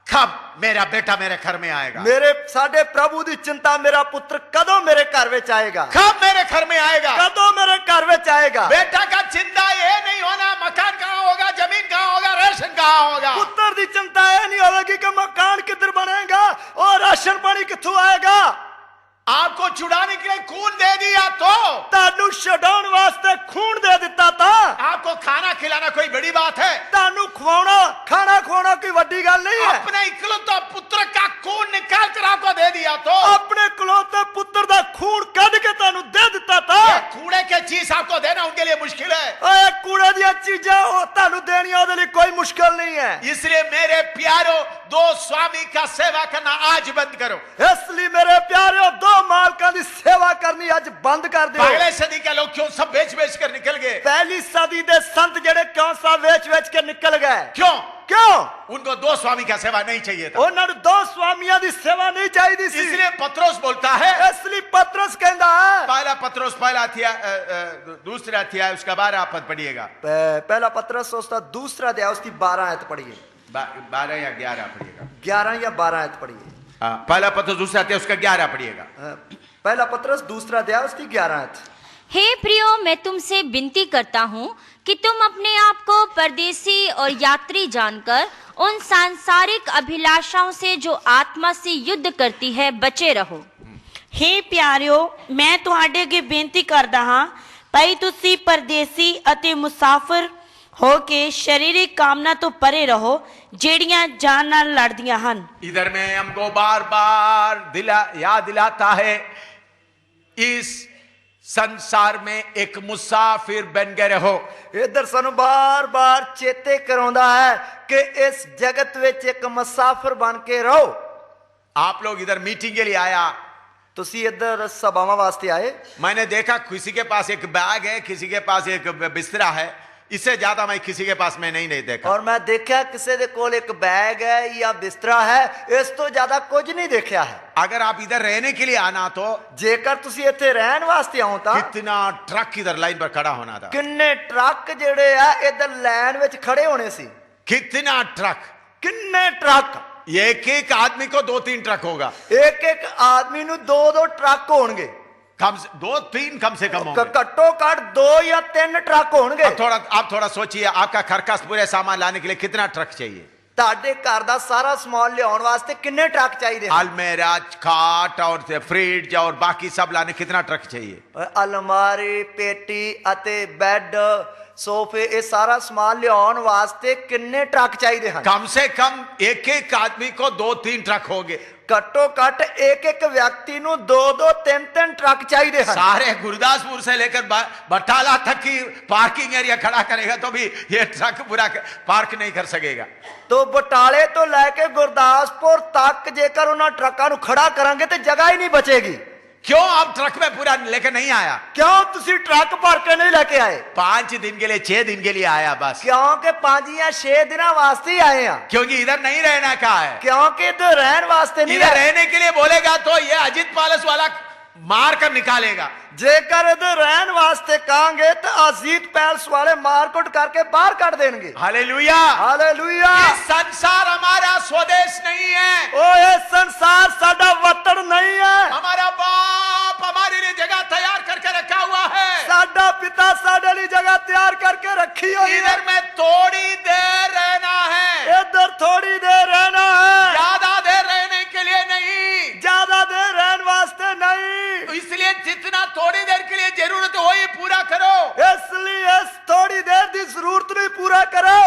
कब मेरा बेटा मेरे घर में आएगा। मेरे साडे प्रभु दी चिंता मेरा पुत्र कदों मेरे घर में आएगा। कब मेरे घर में आएगा, कदों मेरे घर में आएगा। बेटा का चिंता ये नहीं होना मकान कहाँ होगा, जमीन कहाँ होगा, राशन कहाँ होगा। पुत्र दी चिंता ये नहीं होगी कि मकान किधर बनेगा और राशन पानी किथों आएगा। आपको छुड़ाने के लिए खून दे दिया तो तानू छड़ाउण वास्ते खून दे दिता था। आपको को खाना खिलाना कोई बड़ी बात है? ਤੁਹਾਨੂੰ ਖਵਾਉਣਾ ਖਾਣਾ ਖਵਾਉਣਾ ਕੋਈ ਵੱਡੀ ਗੱਲ नहीं है। अपने इकलौता पुत्र का खून निकाल कर आपको दे दिया तो ਆਪਣੇ ਇਕਲੌਤੇ ਪੁੱਤਰ ਦਾ ਖੂਨ ਕੱਢ ਕੇ ਤੁਹਾਨੂੰ ਦੇ ਦਿੱਤਾ ਤਾਂ ये कूड़े के चीज आपको देना उनके लिए मुश्किल है। ਓਏ ਕੂੜੇ ਦੀਆਂ ਚੀਜ਼ਾਂ ਉਹ ਤੁਹਾਨੂੰ ਦੇਣੀਆਂ ਉਹਦੇ ਲਈ ਕੋਈ ਮੁਸ਼ਕਲ नहीं है। इसलिए मेरे प्यारो, दो स्वामी का सेवा करना आज बंद करो। ਇਸ ਲਈ ਮੇਰੇ ਪਿਆਰਿਓ ਦੋ ਮਾਲਕਾਂ ਦੀ ਸੇਵਾ ਕਰਨੀ ਅੱਜ ਬੰਦ ਕਰ ਦਿਓ। पहले सदी के लोग क्यों सब बेच बेच कर निकल गए? ਪਹਿਲੀ ਸਦੀ ਦੇ ਸੰਤ ਜਿਹੜੇ ਕਿਉਂ ਸਾ ਵੇਚ ਕੇ ਨਿਕਲ ਗਏ? क्यों? ਕਿਉਂ? उनको दो स्वामी का सेवा नहीं चाहिए था। ਉਹਨਾਂ ਨੂੰ ਦੋ ਸਵਾਮੀਆਂ ਦੀ ਸੇਵਾ ਨਹੀਂ ਚਾਹੀਦੀ ਸੀ। इसलिए पत्रोस बोलता है, ਇਸ ਲਈ पतरस कहता है, पहला पत्रोस पहला अध्याय दूसरा अध्याय उसका 12 पद पढ़िएगा। पहला पतरस उसका दूसरा अध्याय उसकी 12 आयत पढ़िए। 12 या 11 पढ़िएगा। 11 या 12 आयत पढ़िए। पहला पत्रोस दूसरा अध्याय उसका 11 पढ़िएगा। पहला पतरस दूसरा अध्याय उसकी 11 आयत। हे प्रियो, मैं तुमसे विनती करता हूँ कि तुम अपने आप को परदेसी और यात्री जानकर उन सांसारिक अभिलाषाओं से जो आत्मा से युद्ध करती है बचे रहो। हे ਪਿਆਰਿਓ, ਮੈਂ ਤੁਹਾਡੇ ਅੱਗੇ ਬੇਨਤੀ ਕਰਦਾ ਹਾਂ, ਭਾਈ ਤੁਸੀਂ ਪਰਦੇਸੀ ਅਤੇ ਮੁਸਾਫਰ ਹੋ ਕੇ ਸਰੀਰਕ ਕਾਮਨਾ ਤੋਂ ਪਰੇ ਰਹੋ ਜਿਹੜੀਆਂ ਜਾਨ ਨਾਲ ਲੜਦੀਆਂ ਹਨ। इधर में हमको बार बार याद दिलाता है, इस संसार में एक मुसाफिर बन गए रहो। इधर सानू बार बार चेते कराਉਂਦਾ है कि इस जगत ਵਿੱਚ एक मुसाफिर बन के रहो। आप लोग इधर मीटिंग के लिए आया, ਤੁਸੀਂ इधर सभावां वास्ते आए। मैंने देखा किसी के पास एक बैग है, किसी के पास एक बिस्तरा है, इससे ज्यादा मैं किसी के पास मैं नहीं देखा। और मैं देखा किसी दे कोल एक बैग है या बिस्तरा है, इस तो ज्यादा कुछ नहीं देखा है। अगर आप इधर रहने के लिए आना तो जेकर तुसी इत्थे रहन वास्ते आओ ता कितना ट्रक इधर लाइन पर खड़ा होना था। किन्ने ट्रक जेड़े आ इधर लाइन विच खड़े होने सी। कितना ट्रक, किन्ने ट्रक, एक एक आदमी को 2-3 ट्रक होगा। एक एक आदमी नु 2-2 ट्रक होंगे। कम से 2-3 कम से कम होंगे। घट्टो घट 2 या 3 ट्रक होंगे। आप थोड़ा सोचिए, आपका खरकस पूरे सामान लाने के लिए कितना ट्रक चाहिए? ਤੁਹਾਡੇ ਘਰ ਦਾ ਸਾਰਾ ਸਮਾਨ ਲਿਆਉਣ ਵਾਸਤੇ ਕਿੰਨੇ ਟਰੱਕ ਚਾਹੀਦੇ ਹਨ? अलमेरा, खाट और फ्रिज और बाकी सब लाने कितना ट्रक चाहिए? अलमारी, पेटी ਅਤੇ ਬੈੱਡ, सोफे, ये सारा सामान लियाउण वास्ते किन्ने ट्रक चाहिए हैं? कम से कम एक एक आदमी को 2-3 ट्रक होंगे। घट्टो घट एक एक व्यक्ति नु 2-2, 3-3 ट्रक चाहिए हैं। सारे गुरदासपुर से लेकर बटाला तक की पार्किंग एरिया खड़ा करेगा तो भी ये ट्रक पूरा पार्क नहीं कर सकेगा। तो बटाले तो लेके गुरदासपुर तक जेकर उन्हां ट्रकां नु खड़ा करांगे तो जगह ही नहीं बचेगी। क्यों आप ट्रक में पूरा लेकर नहीं आया? क्यों तुसी ट्रक भर के नहीं लेके आए? 5 दिन के लिए, 6 दिन के लिए आया बस। क्योंकि 5 या 6 दिन वास्ते ही आए हैं। क्योंकि इधर नहीं रहना का है। क्योंकि इधर रहने वास्ते नहीं, इधर रहने के लिए बोलेगा तो ये अजीत पैलेस वाला मार कर निकालेगा। जेकर इधर रहने वास्ते कहेंगे तो अजीत पैलेस वाले मारकुट करके बाहर काट देंगे। Hallelujah, hallelujah. ये संसार हमारा स्वदेश नहीं है। ओ ये संसार साडा वतन नहीं है। हमारा बाप हमारे लिए जगह तैयार करके रखा हुआ है। साडा पिता साडे लिए जगह तैयार करके रखी हुई है। इधर में थोड़ी देर रहना है, इधर थोड़ी देर रहना है, ज्यादा देर रहने के लिए नहीं, ज्यादा देर रहने वास्ते नहीं। इसलिए जितना थोड़ी देर के लिए जरूरत हो वही पूरा करो। इसलिए थोड़ी देर की जरूरत नहीं पूरा करो।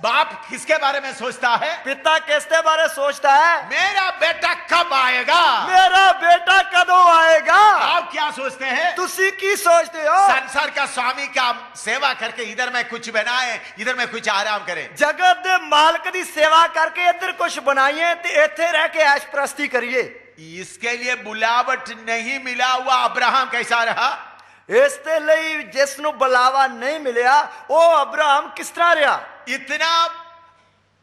बाप किसके बारे में सोचता है? पिता किसके बारे सोचता है? मेरा बेटा कब आएगा, मेरा बेटा कदों आएगा। आप क्या सोचते हैं? तुसी की सोचते हो? संसार का स्वामी का सेवा करके इधर में कुछ बनाए, इधर में कुछ आराम करें। जगत दे मालिक दी सेवा करके इधर कुछ बनाइए ते इथे रह के ऐश प्रस्ती करिए। इसके लिए बुलावट नहीं मिला हुआ अब्राहम कैसा रहा? इसते लई जिसनु बुलावा नहीं मिलिया वो अब्राहम किस तरह रहा?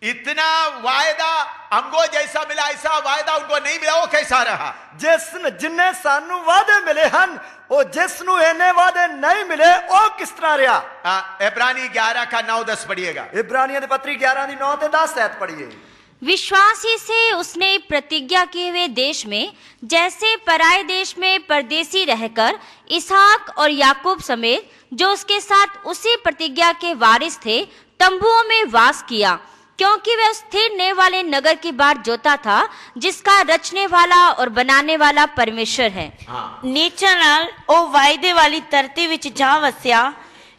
इतना वायदा हमको जैसा मिला ऐसा वायदा उनको नहीं मिला, वो कैसा रहा? जिन्ने सानू वादे मिले हन वो जिसनु इन्ने वादे नहीं मिले वो किस तरह रहा? इब्रानी 11 का 9-10 पढ़िएगा। इब्रानियों दी पत्री 11 दी 9 ते 10 आयत पढ़िए। विश्वास ही से उसने प्रतिज्ञा किए हुए देश में जैसे पराये देश में परदेसी रहकर इसहाक और याकूब समेत जो उसके साथ उसी प्रतिज्ञा के वारिस थे तंबुओं में वास किया, क्योंकि वह स्थिर वाले नगर की बाट जोता था जिसका रचने वाला और बनाने वाला परमेश्वर है। नीचा नाल ओ वायदे वाली धरती विच जा वसिया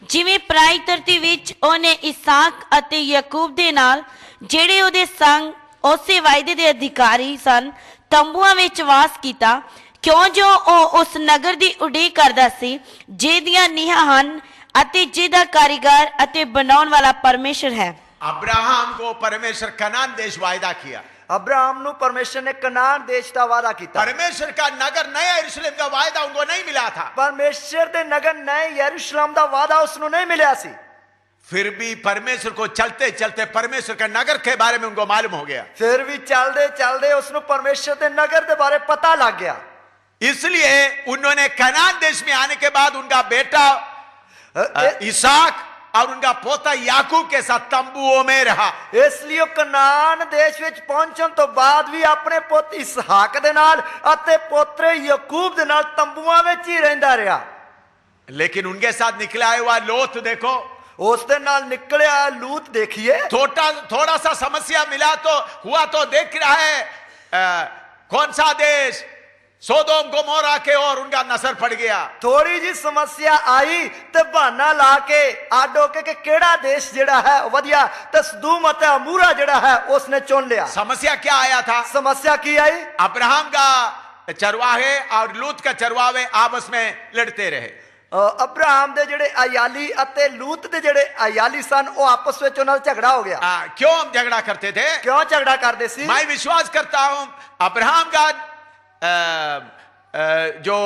ਜਿਵੇਂ ਪਰਾਈ ਧਰਤੀ ਵਿੱਚ ਉਹਨੇ ਇਸਾਕ ਅਤੇ ਯਾਕੂਬ ਦੇ ਨਾਲ ਜਿਹੜੇ ਉਹਦੇ ਸੰਗ ਉਸੇ ਵਾਅਦੇ ਦੇ ਅਧਿਕਾਰੀ ਸਨ ਤੰਬੂਆਂ ਵਿੱਚ ਵਾਸ ਕੀਤਾ, ਕਿਉਂ ਜੋ ਉਹ ਉਸ ਨਗਰ ਦੀ ਉਡੀਕ ਕਰਦਾ ਸੀ ਜਿਹਦੀਆਂ ਨੀਹਾਂ ਹਨ ਅਤੇ ਜਿਹਦਾ ਕਾਰੀਗਰ ਅਤੇ ਬਣਾਉਣ ਵਾਲਾ ਪਰਮੇਸ਼ਰ ਹੈ। अब्राहम को परमेश्वर कनान देश वायदा किया। अब्राहम ਨੂੰ परमेश्वर ने कनान देश ਦਾ वादा ਕੀਤਾ। परमेश्वर का नगर नया यरूशलेम का वायदा उनको नहीं मिला था। परमेश्वर ਦੇ नगर नए यरूशलेम ਦਾ वादा ਉਸ ਨੂੰ नहीं मिला सी। फिर भी परमेश्वर को चलते चलते परमेश्वर का नगर के बारे में उनको मालूम हो गया। फिर भी चलते चलते ਉਸ ਨੂੰ परमेश्वर ਦੇ नगर ਦੇ बारे पता लग गया। इसलिए उन्होंने कनान देश में आने के बाद उनका बेटा इसहाक और उनका पोता याकूब के साथ तंबुओं में रहा। इसलिए कनान देश ਵਿੱਚ ਪਹੁੰਚਣ ਤੋਂ ਬਾਅਦ ਵੀ ਆਪਣੇ ਪੁੱਤ ਇਸਹਾਕ ਦੇ ਨਾਲ ਅਤੇ ਪੋਤਰੇ ਯਾਕੂਬ ਦੇ ਨਾਲ ਤੰਬੂਆਂ ਵਿੱਚ ਹੀ ਰਹਿੰਦਾ ਰਿਹਾ। लेकिन उनके साथ निकला हुआ लोत देखो, ਉਸ ਦੇ ਨਾਲ ਨਿਕਲਿਆ ਲੂਤ देखिए। थोड़ा सा समस्या मिला तो हुआ तो देख रहा है कौन सा देश, सोदोम गोमोरा के और उनका नसर पड़ गया। थोड़ी जी समस्या आई ते बहाना ला के आड हो के केड़ा देश जेड़ा है वधिया ते सदूम अते अमूरा जेड़ा है उसने चुन लिया। समस्या क्या आया था? समस्या की आई? अब्राहम का चरवाहे और लूत का चरवाहे आपस में लड़ते रहे। अब्राहम दे जेड़े अयाली अते लूत दे जेड़े अयाली सन वो आपस में उन्हां दा झगड़ा हो गया। क्यों हम झगड़ा करते थे? क्यों झगड़ा करते सी? मैं विश्वास करता हूं अब्राहम का जो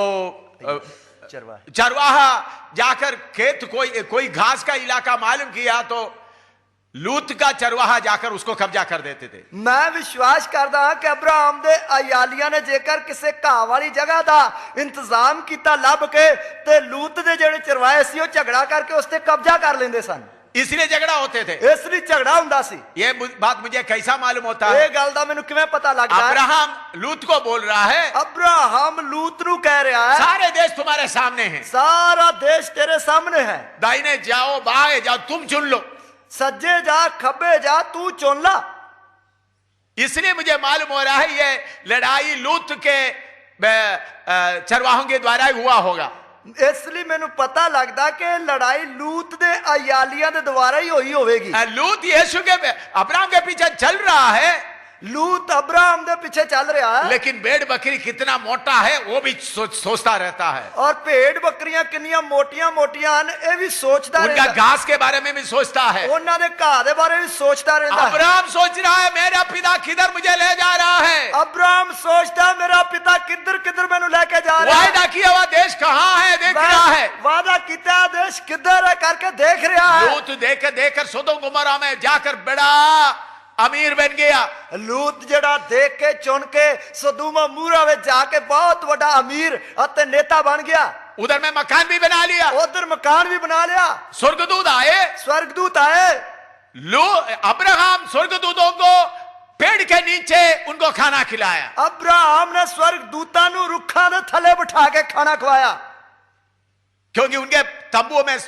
चरवाहा जाकर खेत कोई घास का इलाका मालूम किया तो लूत का चरवाहा जाकर उसको कब्जा कर देते थे। मैं विश्वास करता हां कि अब्राहम दे अयालिया ने जेकर किसी घाह वाली जगह का इंतजाम किया लभ के ते लूत दे जेड़े चरवाहे सी झगड़ा करके उस ते कब्जा कर लेंदे सन, इसलिए झगड़ा होते थे। इसलिए झगड़ा हुंदा सी। ये बात मुझे कैसा मालूम होता है? ये गल दा मैनू किवें पता लगदा है? अब्राहम लूत को बोल रहा है, अब्राहम लूत नू कह रहा है सारे देश तुम्हारे सामने हैं, सारा देश तेरे सामने है, दाहिने जाओ बाएं जाओ तुम चुन लो, सज्जे जा खब्बे जा तू चुन ला। इसलिए मुझे मालूम हो रहा है ये लड़ाई लूत के चरवाहों के द्वारा ही हुआ होगा। इसलिए मैनू पता लगता कि लड़ाई लूत दे अयालिया दे द्वारा ही हुई होगी। लूत यीशु के अब्राहम के पीछे चल रहा है, लूत अब्राहम दे पीछे चल रहा है, लेकिन भेड़ बकरी कितना मोटा है वो भी सोचता रहता है, और भेड़ बकरियां कितनी मोटियां मोटियां ये भी सोचता उनका रहता, घास के बारे में भी सोचता है, उन्हां दे घाह दे बारे में सोचता रहता है। अब्राहम सोच रहा है मेरा पिता किधर मुझे ले जा रहा है, अब्राहम सोचता मेरा पिता किधर किधर मैनू लेके जा रहा है, वायदा किया हुआ देश कहाँ है देख रहा है, वादा किया देश किधर है करके देख रहा है। लूत देकर सोदोम गोमोरा में जाकर बड़ा अमीर बन गया। लूत जड़ा देख के चुन के सदूम अमूरा में जाके बहुत बड़ा अमीर अते नेता बन गया। उधर में मकान भी बना लिया, उधर मकान भी बना लिया, स्वर्गदूत आए, अब्राहम स्वर्गदूतों को पेड़ के नीचे उनको खाना खिलाया। अब्राहम ने स्वर्गदूतां नु रुखा दे थले बिठा के खाना खवाया, क्योंकि उनके तंबुओं में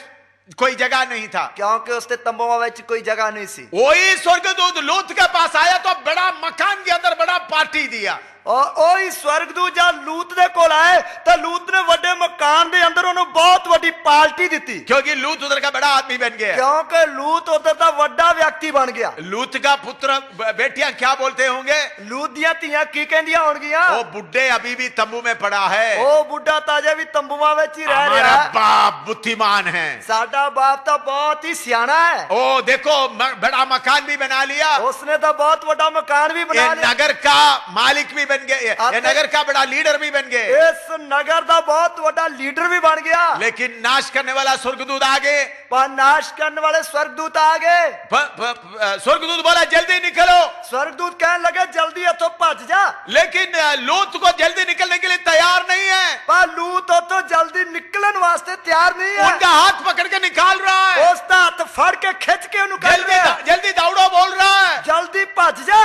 कोई जगह नहीं था, क्योंकि उसके तंबुओं में कोई जगह नहीं सी। वही स्वर्गदूत लूत के पास आया तो बड़ा मकान के अंदर बड़ा पार्टी दिया, और ओही स्वर्गदूत जब लूत दे कोल आए तो लूत ने बड़े मकान दे अंदर उन्हें बहुत बड़ी पार्टी दी, क्योंकि लूत उधर का बड़ा आदमी बन गया, क्योंकि लूत उधर का बड़ा व्यक्ति बन गया। लूत का पुत्र बेटियां क्या बोलते होंगे? लूत दियां धीयां की कहंदियां होणगियां? वो बुड्ढे अभी भी तंबू में पड़ा है, ओ बुड्ढा ताजा भी तंबुआं विच ही रह हमारा रहा है, बाप बुद्धिमान है, साडा बाप तो बहुत ही सियाना है, ओ देखो बड़ा मकान भी बना लिया, उसने तो बहुत बड़ा मकान भी बना लिया, नगर का मालिक भी बन गए, नगर का बड़ा लीडर भी बन गए, इस नगर का बहुत बड़ा लीडर भी बन गया। लेकिन नाश करने वाला स्वर्गदूत आगे, पर नाश करने वाले स्वर्गदूत आगे, स्वर्गदूत बोला जल्दी निकलो, स्वर्गदूत कहने लगे जल्दी इथों भज जा, लेकिन लूत को जल्दी निकलने के लिए तैयार नहीं है, पर लूत तो जल्दी निकलने वास्ते तैयार नहीं है, उनका हाथ पकड़ के निकाल रहा है, उसका हाथ फड़ के खिंच के उन्हें जल्दी दौड़ो बोल रहा है, जल्दी भज जा।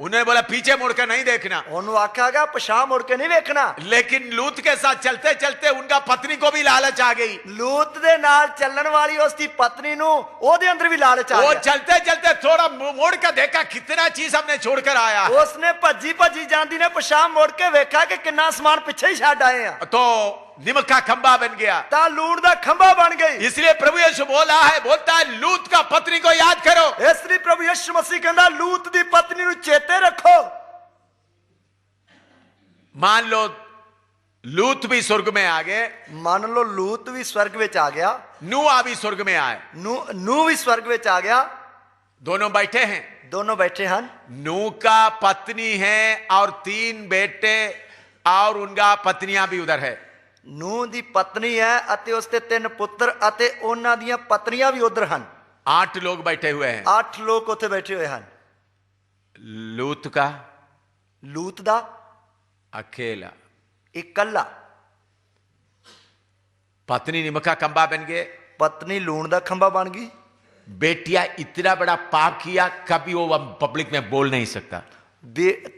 उन्हें बोला पीछे मुड़कर नहीं देखना, उन्होंने आखा पछा मुड़ के नहीं देखना, लेकिन लूत के साथ चलते चलते उनका पत्नी को भी लालच आ गई, लूत दे नाल चलन वाली उसकी पत्नी नु ओदे अंदर भी लालच आ गया, वो चलते चलते थोड़ा मोड़ कर देखा कितना चीज हमने छोड़कर आया, उसने भजी भजी जांदी ने पछा मुड़ के देखा कि कितना सामान पीछे ही छड़ आए हैं, तो निमक का खंबा बन गया। ਤਾਂ ਲੂਣ ਦਾ ਖੰਭਾ ਬਣ ਗਈ। इसलिए प्रभु यीशु बोला है, बोलता है लूत का पत्नी को याद करो। ਇਸ ਲਈ ਪ੍ਰਭੂ ਯਿਸੂ ਮਸੀਹ ਕਹਿੰਦਾ ਲੂਤ ਦੀ ਪਤਨੀ ਨੂੰ ਚੇਤੇ ਰੱਖੋ। मान लो लूत भी स्वर्ग में आ गए, ਮੰਨ ਲਓ ਲੂਤ ਵੀ ਸਵਰਗ ਵਿੱਚ ਆ ਗਿਆ, नूह भी स्वर्ग में आए, ਨੂਹ ਵੀ ਸਵਰਗ ਵਿੱਚ ਆ ਗਿਆ, दोनों बैठे हैं। ਦੋਨੋਂ ਬੈਠੇ ਹਨ। नूह का पत्नी है और 3 बेटे और उनका पत्नियां भी उधर है। ਨੂਹ ਦੀ ਪਤਨੀ ਹੈ ਅਤੇ ਉਸ ਦੇ 3 ਪੁੱਤਰ ਅਤੇ ਉਹਨਾਂ ਦੀਆਂ ਪਤਨੀਆਂ ਵੀ ਉਧਰ ਹਨ। 8 लोग बैठे हुए हैं। 8 ਲੋਕ ਉੱਥੇ ਬੈਠੇ ਹੋਏ ਹਨ। लूत का ਲੂਤ ਦਾ अकेला, ਇਕੱਲਾ, पत्नी निमक का खंबा बन गए, ਪਤਨੀ ਲੂਣ ਦਾ ਖੰਭਾ ਬਣ ਗਈ। बेटिया इतना बड़ा पाप किया कभी वो पब्लिक में बोल नहीं सकता।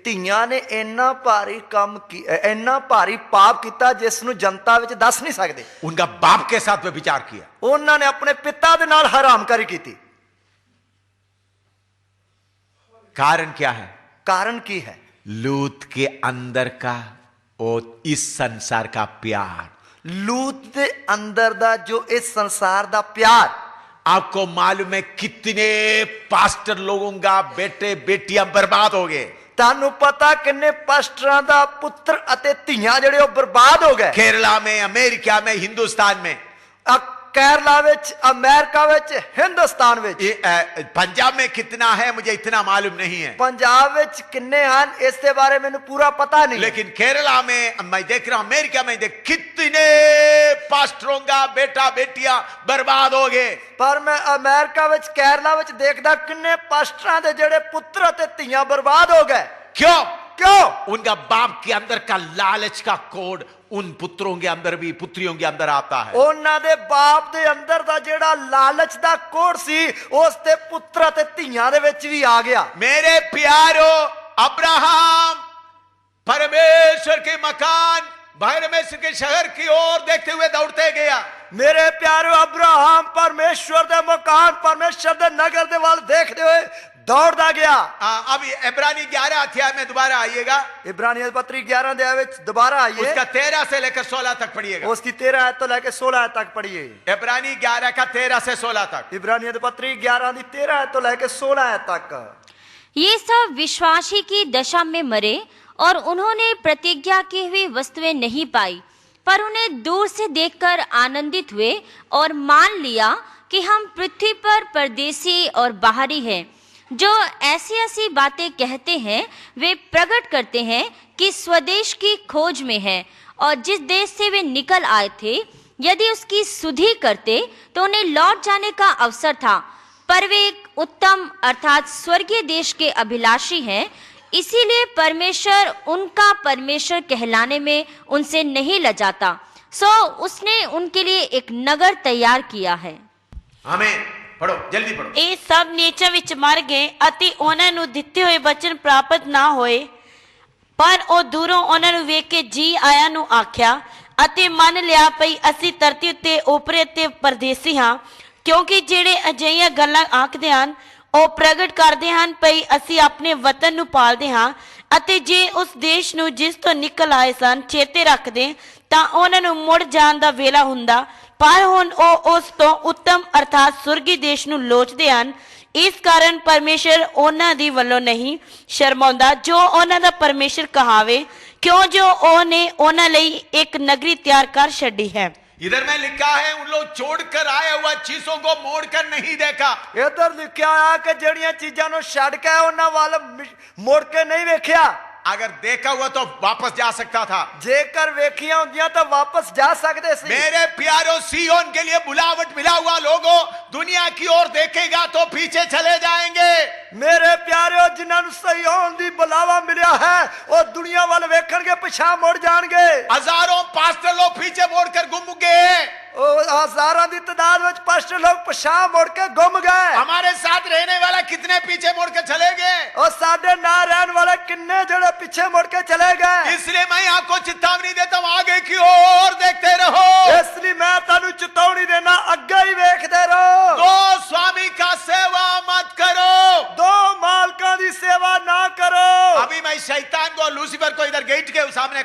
ਧੀਆਂ ਨੇ ਇੰਨਾ ਭਾਰੀ ਕੰਮ ਇੰਨਾ ਭਾਰੀ ਪਾਪ ਕੀਤਾ ਜਿਸ ਨੂੰ ਜਨਤਾ ਵਿੱਚ ਦੱਸ ਨਹੀਂ ਸਕਦੇ। उनका बाप के साथ में विचार किया। ਉਹਨਾਂ ਨੇ ਆਪਣੇ ਪਿਤਾ ਦੇ ਨਾਲ ਹਰਾਮਕਾਰੀ ਕੀਤੀ। कारण क्या है? ਕਾਰਨ ਕੀ ਹੈ? लूत के अंदर का वो इस संसार का प्यार। ਲੂਤ ਦੇ ਅੰਦਰ ਦਾ ਜੋ ਇਸ ਸੰਸਾਰ ਦਾ ਪਿਆਰ। आपको मालूम है कितने पास्टर लोगों का बेटे बेटियां बर्बाद हो गए। ਤੁਹਾਨੂੰ ਪਤਾ ਕਿੰਨੇ ਪਾਸਟਰਾਂ ਦਾ ਪੁੱਤਰ ਅਤੇ ਧੀਆਂ ਜਿਹੜੇ ਉਹ ਬਰਬਾਦ ਹੋ ਗਏ। केरला में, अमेरिका में, हिंदुस्तान में, ਕੇਰਲਾ ਵਿੱਚ, ਅਮਰੀਕਾ ਵਿੱਚ, ਹਿੰਦੁਸਤਾਨ ਵਿੱਚ। पंजाब में कितना है मुझे इतना मालूम नहीं है, ਪੰਜਾਬ ਵਿੱਚ ਕਿੰਨੇ ਹਨ ਇਸ ਦੇ ਬਾਰੇ ਮੈਨੂੰ ਪੂਰਾ ਪਤਾ ਨਹੀਂ। लेकिन केरला में मैं देख रहा हूं, अमेरिका में देख कितने पास्टरों का बेटा बेटियां बर्बाद हो गए। ਪਰ ਮੈਂ ਅਮਰੀਕਾ ਵਿੱਚ, ਕੇਰਲਾ ਵਿੱਚ ਦੇਖਦਾ ਕਿੰਨੇ ਪਾਸਟਰਾਂ ਦੇ ਜਿਹੜੇ ਪੁੱਤਰ ਅਤੇ ਧੀਆਂ ਬਰਬਾਦ ਹੋ ਗਏ। क्यों? क्यों? उनका बाप के अंदर का लालच का कोड उन पुत्रों के अंदर भी, पुत्रियों के अंदर आता है। ਉਹਨਾਂ ਦੇ ਬਾਪ ਦੇ ਅੰਦਰ ਦਾ ਜਿਹੜਾ ਲਾਲਚ ਦਾ ਕੋੜ ਸੀ ਉਸ ਤੇ ਪੁੱਤਰ ਅਤੇ ਧੀਆਂ ਦੇ ਵਿੱਚ ਵੀ ਆ ਗਿਆ। मेरे प्यारो, अब्राहम परमेश्वर के मकान, परमेश्वर के शहर की ओर देखते हुए दौड़ते गया। ਮੇਰੇ ਪਿਆਰੋ, ਅਬਰਾਹਮ ਪਰਮੇਸ਼ਵਰ ਦੇ ਮਕਾਨ, ਪਰਮੇਸ਼ਵਰ ਦੇ ਨਗਰ ਦੇ ਵੱਲ ਦੇਖਦੇ ਹੋਏ दौड़ता गया। अब इब्रानी 11 अध्याय में दोबारा आइएगा। इब्रानियों पत्री 11 अध्याय में दोबारा आइए। उसका 13 से लेकर 16 तक पढ़िएगा। उसकी 13 आयत तो लेकर 16 आयत तक पढ़िए। इब्रानी 11 का 13 से 16 तक। इब्रानियों पत्री 11 की 13 आयत तो लेकर 16 आयत तक। ये सब विश्वासी की दशा में मरे और उन्होंने प्रतिज्ञा की हुई वस्तुएं नहीं पाई, पर उन्हें दूर से देखकर आनंदित हुए और मान लिया कि हम पृथ्वी पर परदेसी और बाहरी हैं। जो ऐसी ऐसी बातें कहते हैं वे प्रकट करते हैं कि स्वदेश की खोज में है, और जिस देश से वे निकल आए थे यदि उसकी सुधि करते तो उन्हें लौट जाने का अवसर था, पर वे एक उत्तम अर्थात स्वर्गीय देश के अभिलाषी हैं। इसीलिए परमेश्वर उनका परमेश्वर कहलाने में उनसे नहीं लजाता, सो उसने उनके लिए एक नगर तैयार किया है। आमीन। पढ़ो, जल्दी पढ़ो। ਇਹ ਸਭ ਨੀਚਾਂ ਵਿੱਚ ਮਰ ਗਏ ਅਤੇ ਉਹਨਾਂ ਨੂੰ ਦਿੱਤੇ ਹੋਏ ਬਚਨ ਪ੍ਰਾਪਤ ਨਾ ਹੋਏ, ਪਰ ਉਹ ਦੂਰੋਂ ਉਹਨਾਂ ਨੂੰ ਵੇਖ ਕੇ ਜੀ ਆਇਆਂ ਨੂੰ ਆਖਿਆ ਅਤੇ ਮੰਨ ਲਿਆ ਭਈ ਅਸੀਂ ਧਰਤੀ ਉੱਤੇ ਓਪਰੇ ਤੇ ਪਰਦੇਸੀ ਹਾਂ, ਕਿਉਂਕਿ ਜਿਹੜੇ ਅਜਿਹੀਆਂ ਗੱਲਾਂ ਆਖਦੇ ਹਨ ਉਹ ਪ੍ਰਗਟ ਕਰਦੇ ਹਨ ਭਈ ਅਸੀਂ ਆਪਣੇ ਵਤਨ ਨੂੰ ਪਾਲਦੇ ਹਾਂ, ਅਤੇ ਜੇ ਉਸ ਦੇਸ਼ ਨੂੰ ਜਿਸ ਤੋਂ ਨਿਕਲ ਆਏ ਸਨ ਚੇਤੇ ਰੱਖਦੇ ਤਾਂ ਉਹਨਾਂ ਨੂੰ ਮੁੜ ਜਾਣ ਦਾ ਵੇਲਾ ਹੁੰਦਾ, ਪਰ ਹੁਣ ਉਹ ਉਸ ਤੋਂ ਉੱਤਮ ਅਰਥਾਤ ਸੁਰਗੀ ਦੇਸ਼ ਨੂੰ ਲੋਚਦੇ ਹਨ। ਇਸ ਕਾਰਨ ਪਰਮੇਸ਼ਰ ਉਹਨਾਂ ਦੀ ਵੱਲੋਂ ਨਹੀਂ ਸ਼ਰਮਾਉਂਦਾ ਜੋ ਉਹਨਾਂ ਦਾ ਪਰਮੇਸ਼ਰ ਕਹਾਵੇ, ਕਿਉਂ ਜੋ ਉਹਨੇ ਉਹਨਾਂ ਲਈ ਇੱਕ ਨਗਰੀ ਤਿਆਰ ਕਰ ਛੱਡੀ ਹੈ। इधर में लिखा है उन लोग छोड़कर आया हुआ चीजों को मोड़कर नहीं देखा। इधर लिखा है कि जड़ियां चीजां नु छड़ के उन्हां वाल मोड़ के नहीं वेखिया। अगर देखा हुआ तो वापस जा सकता था। जेकर वेखियां होंदियां तो वापस जा सकते सी। मेरे प्यारों, सियोन के लिए बुलावट मिला हुआ लोगों दुनिया की ओर देखेगा तो पीछे चले जाएंगे। मेरे प्यारे, जिन्होंने सियोन दी बुलावा मिला है वो दुनिया वाल वेखणगे पिछा मुड़ जाएंगे। हजारों पास्टर लोग पीछे मोड़कर गुम गए। हजारों की तादाद में पास्टर लोग पिछा मुड़ के गुम गए। हमारे साथ रहने वाला कितने पीछे मुड़ के चले गए, और साडे ना रहने वाले किन्ने जड़े पीछे मुड़ के चले गए। इसलिए मैं आपको चेतावनी देता हूं, आगे की ओर देखते रहो। इसलिए मैं तानू चेतावनी देना, अगे ही देखते रहो। दो स्वामी का सेवा मत करो, दो मालकां दी सेवा ना करो। अभी मैं शैतान को, लूसीफर को इधर गेट के सामने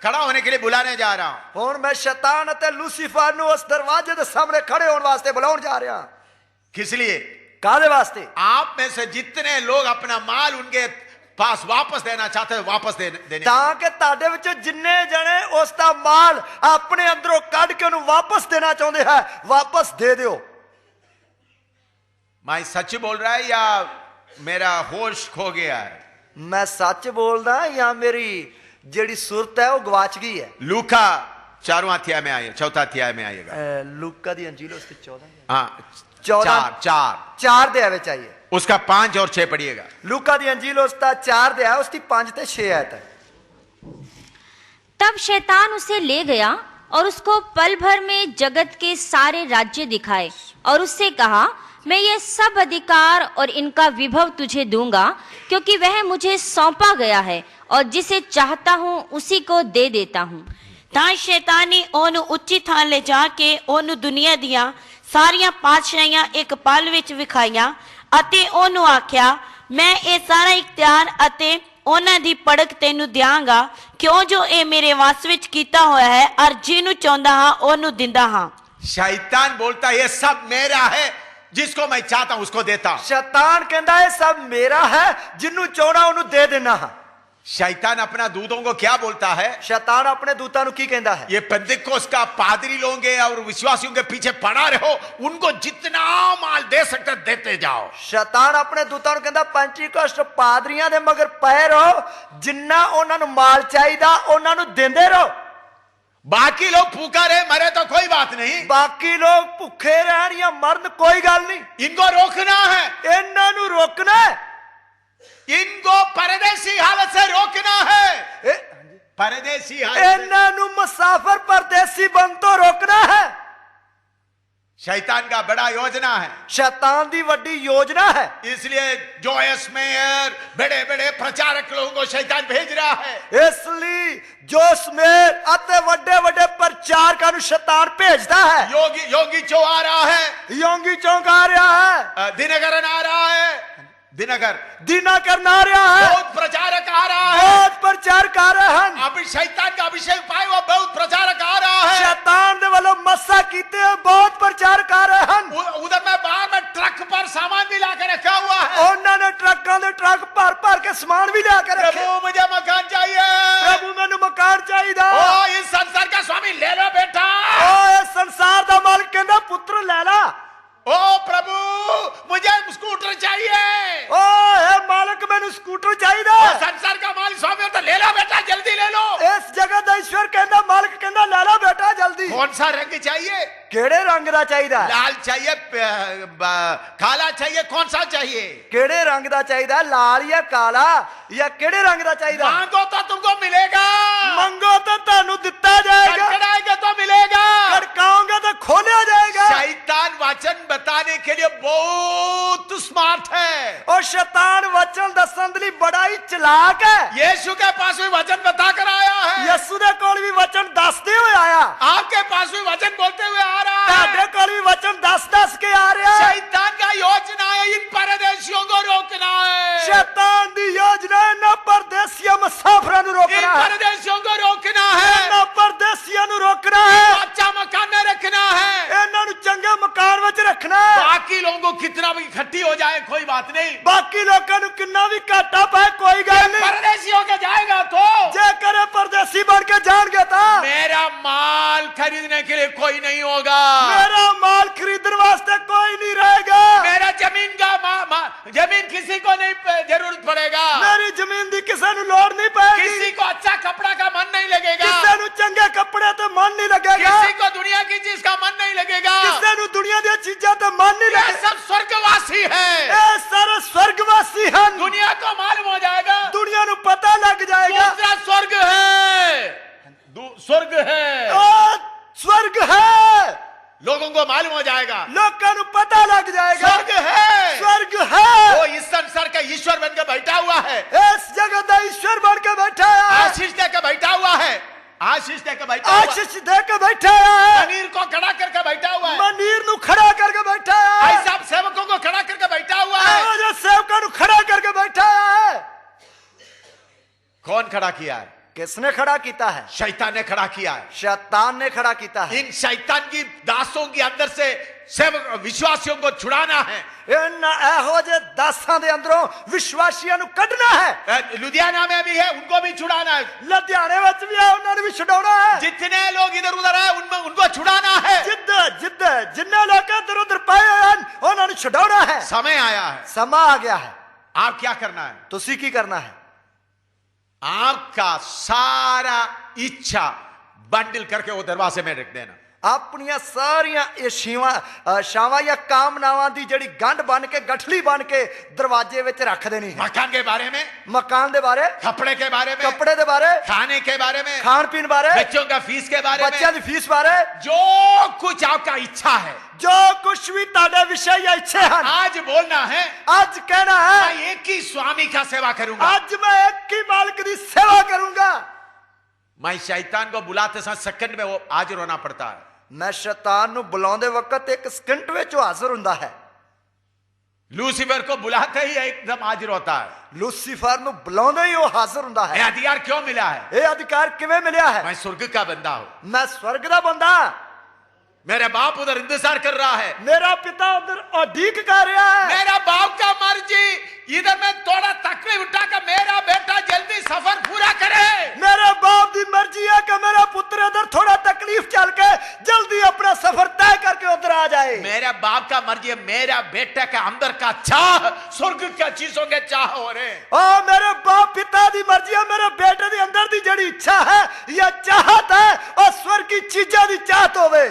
खड़ा होने के लिए बुलाने जा रहा हूं। ਹੁਣ ਮੈਂ ਸ਼ੈਤਾਨ ਅਤੇ ਲੂਸੀਫਰ ਨੂੰ ਉਸ ਦਰਵਾਜ਼ੇ ਦੇ ਸਾਹਮਣੇ ਖੜੇ ਹੋਣ ਵਾਸਤੇ ਬੁਲਾਉਣ ਜਾ ਰਿਹਾ ਹਾਂ। किस लिए? ਕਾਹਦੇ ਵਾਸਤੇ? आप में से जितने लोग अपना माल उनके पास वापस देना चाहते हैं, वापस देने ਤਾਂ ਕਿ ਤੁਹਾਡੇ ਵਿੱਚੋਂ ਜਿੰਨੇ ਜਣੇ ਉਸ ਦਾ ਮਾਲ ਆਪਣੇ ਅੰਦਰੋਂ ਕੱਢ ਕੇ ਉਹਨੂੰ ਵਾਪਸ ਦੇਣਾ ਚਾਹੁੰਦੇ ਹੈ, ਵਾਪਸ ਦੇ ਦਿਓ। मैं सच बोल रहा है या मेरा होश खो गया है? ਮੈਂ ਸੱਚ ਬੋਲਦਾ ਜਾਂ ਮੇਰੀ ਜਿਹੜੀ ਸੁਰਤ ਹੈ ਉਹ ਗਵਾਚ ਗਈ ਹੈ? लूका 4वां अध्याय में आइए, 4था अध्याय में आइएगा। ਲੂਕਾ ਦੀ ਅੰਜੀਲ ਉਸ ਤੇ 14 हाँ 14 4 4 ਦੇ ਵਿੱਚ ਆਈਏ। उसका 5 और 6 पढ़िएगा। लूका दी अंजील उसका 4 दे है, उसकी 5 ते 6 आयत है। तब शैतान उसे ले गया और उसको पल भर में जगत के सारे राज्य दिखाए और उससे कहा, मैं ये सब अधिकार और इनका विभव तुझे दूंगा, क्योंकि वह मुझे सौंपा गया है और जिसे चाहता हूं उसी को दे देता हूं। ਤਾਂ ਸ਼ੈਤਾਨ ਨੇ ਉਹਨੂੰ ਉੱਚੀ ਥਾਂ ਲੈ ਜਾ ਕੇ ਉਹਨੂੰ ਦੁਨੀਆ ਦੀਆਂ ਸਾਰੀਆਂ ਪਾਤਸ਼ਾਹੀਆਂ ਇੱਕ ਪਲ ਵਿੱਚ ਵਿਖਾਈਆਂ ਅਤੇ ਉਹਨੂੰ ਆਖਿਆ, ਮੈਂ ਇਹ ਸਾਰਾ ਇਖਤਿਆਰ ਅਤੇ ਉਹਨਾਂ ਦੀ ਪੜਕ ਤੈਨੂੰ ਦਿਆਂਗਾ, ਕਿਉਂ ਜੋ ਇਹ ਮੇਰੇ ਵਸ ਵਿੱਚ ਕੀਤਾ ਹੋਇਆ ਹੈ ਔਰ ਜਿਹਨੂੰ ਚਾਹੁੰਦਾ ਹਾਂ ਉਹਨੂੰ ਦਿੰਦਾ ਹਾਂ। शैतान बोलता है ये सब मेरा है, जिसको मैं चाहता हूं उसको देता हूं। शैतान कहता है सब मेरा है, जिन्नू चाहना उन्नू दे देना है। शैतान अपना दूतों को क्या बोलता है? शैतान अपने दूतां नू की कहता है? ये पेंतिकोस्त का पादरी लोग हैं और विश्वासियों के पीछे पड़ा रहो, उनको जितना माल दे सकते देते जाओ। शैतान अपने दूतां नू कहता पेंटिकोस्ट पादरियां दे मगर पए रहो, जिन्ना उन्हां नू माल चाहिदा उन्हां नू देंदे रहो। बाकी लोग भूखा रहे मरे तो कोई बात नहीं, बाकी लोग भुखे रहन या मरन कोई गल नहीं, इनको रोकना है, इन्हां नू रोकना है, इनको परदेसी हालत से रोकना है। परदेसी हालत इन्हां नू मुसाफिर परदेसी बन तो रोकना है। शैतान का बड़ा योजना है, शैतान दी वड्डी योजना है। इसलिए जोयस मेयर बड़े बड़े प्रचारक लोगों को शैतान भेज रहा है। इसलिए जोश में अते वड्डे वड्डे प्रचारकां नू शैतान भेजदा है। योगी चो आ रहा है, योगी चौंक आ रहा है, दिनकरन आ रहा है, दिनकर आ रहा है, बहुत प्रचारक आ रहा है, बहुत प्रचारक आ रहे हैं। अभी शैतान का अभिषेक पाए हुआ बहुत प्रचारक आ रहा है। शैतान दे वालों मस्सा कीते हुए बहुत प्रचारक आ रहे हैं। उधर में बाहर में ट्रक पर सामान भी लाकर रखा हुआ है, उन्होंने ट्रकों दे ट्रक भर भर के सामान भी लाकर रखे। प्रभु मुझे मकान चाहिए, प्रभु मैनू मकान चाहिए। ओ इस संसार का स्वामी ले लो बेटा, ओ इस संसार दा मालिक कहंदा पुत्र ले ला। ओ प्रभु मुझे स्कूटर चाहिए, ओ हे मालिक मैनू स्कूटर चाहिए। संसार का मालिक स्वामी तो ले लो बेटा जल्दी ले लो। इस जगह दा ईश्वर कहंदा मालिक कहंदा ले लो बेटा जल्दी। कौन सा रंग चाहिए? केड़े रंग दा चाहिए? लाल चाहिए, काला चाहिए, कौन सा चाहिए? केड़े रंग दा चाहिए? लाल या काला या केड़े रंग दा चाहिए? मांगो तो तुमको मिलेगा, मंगो तो तानू दिता जाएगा, खड़काओगे तो मिलेगा, खड़काओगे तो खोला जाएगा। शैतान वचन बताने के लिए बहुत स्मार्ट है और शैतान वचन दसन लई बड़ा ही चलाक है। यीशु के पास भी वचन बता कर आया है, यीशु दे कोल भी वचन दसदे हुए आया, आपके पास भी वचन बोलते हुए आ रहा है, ताडे कोल भी वचन दस के आ रहा है। शैतान का योजना है इन परदेशियों को रोकना है, शैतान दी योजना है ना परदेसिया मुसाफिरां नू इन रोकना है, परदेशियों को रोकना है, ना परदेसिया नू रोकना है, अच्छा मकान में रखना है, इन्हां नू चंगे मकान विच रखना है। बाकी लोगों को कितना भी इकट्ठी हो जाए कोई बात नहीं, बाकी लोकां नू किन्ना भी घाटा पाए कोई गल नहीं, परदेशियों के जाएगा तो जे करे परदेसी बन के जाणगे ता मेरा माल खरीदने के लिए कोई नहीं होगा, मेरा माल खरीदने वास्ते कोई नहीं रहेगा, मेरा जमीन का जमीन किसी को नहीं जरूरत पड़ेगा, मेरी जमीन दी किसी नू लोड़ नहीं पड़ेगी, किसी को अच्छा कपड़ा का मन नहीं लगेगा, किसी नू चंगे कपड़े ते मन नहीं लगेगा, किसी को दुनिया की चीज का मन नहीं लगेगा, किसी नू दुनिया दी चीजां ते मन नहीं ये लगेगा। सब स्वर्गवासी है, ये सारे स्वर्गवासी हैं। दुनिया को मालूम हो जाएगा, दुनिया नू पता लग जाएगा दूसरा स्वर्ग है, स्वर्ग है, और स्वर्ग है, लोगों को मालूम हो जाएगा, लोगों नू पता लग जाएगा स्वर्ग है, स्वर्ग है। वो इस संसार का ईश्वर बन के बैठा हुआ है, इस जगह दा ईश्वर बन के बैठा है, आशीष दे के बैठा हुआ है, आशीष दे के बैठा हुआ है, आशीष दे के बैठा है, मनीर को खड़ा करके बैठा हुआ है, मनीर नू खड़ा करके बैठा है, ऐसा सेवकों को खड़ा करके बैठा हुआ है, जो सेवकों नू खड़ा करके बैठा है। कौन खड़ा किया है? किसने खड़ा किया है? शैतान ने खड़ा किया है। शैतान ने खड़ा किया है। इन शैतान की दासों के अंदर से सेवक विश्वासियों को छुड़ाना है। इन एहो जे दासां दे अंदरों विश्वासियों नु कढना है। लुधियाना में भी है, उनको भी छुड़ाना है। लुधियाने विच भी है, उन्हां नु भी छुड़ाउणा है। जितने लोग इधर उधर है उनमें उनको छुड़ाना है। जिन्ने लोग इधर उधर पाए हैं उन्हां नु छुड़ाउणा है। समय आया है, समा आ गया है। आप क्या करना है? तुसी की करना है? आपका सारा इच्छा बंडल करके वो दरवाजे में रख देना। अपनियां सारियां ये शावां या कामनावां दी जड़ी गंढ बन के गठली बन के दरवाजे विच रख देनी है। मकान के बारे में, मकान दे बारे, कपड़े के बारे में, कपड़े दे बारे, खाने के बारे में, खान पीन बारे, बच्चों का फीस के बारे में, बच्चों दी फीस बारे, जो कुछ आपका इच्छा है, जो कुछ भी ताड़े विषय या इच्छे हैं, आज बोलना है। आज कहना है मैं एक ही स्वामी का सेवा करूंगा। आज मैं एक ही मालिक दी सेवा करूंगा। मैं शैतान को बुलाते समय सेकंड में वो हाजिर होना पड़ता है। मैं शैतान नु बुलाਉਂਦੇ वक्त एक सेकंड विच हाजिर हुंदा है। लूसीफर को बुलाते ही एकदम हाजिर होता है। लूसीफर नु बुलाਉਂਦੇ ही वो हाजिर हुंदा है। ये अधिकार क्यों मिला है? ये अधिकार किवें मिलिया है? मैं स्वर्ग का बंदा हूं। मैं स्वर्ग दा बंदा। मेरे बाप उधर इंतजार कर रहा है। मेरा पिता उधर उड़ीक कर रहा है। मेरा बाप का मर्जी इधर में थोड़ा तकलीफ उठाकर मेरा बेटा जल्दी सफर पूरा करे। मेरे बाप की मर्जी है कि मेरा पुत्र उधर थोड़ा तकलीफ चल के जल्दी अपना सफर तय करके उधर आ जाए। मेरा बाप का मर्जी है मेरा बेटे के अंदर का चाह स्वर्ग की चीजों के चाह हो रहे। और मेरे बाप पिता की मर्जी है मेरे बेटे के अंदर की जड़ी इच्छा है या चाहत है और स्वर्ग की चीजों की चाहत होवे।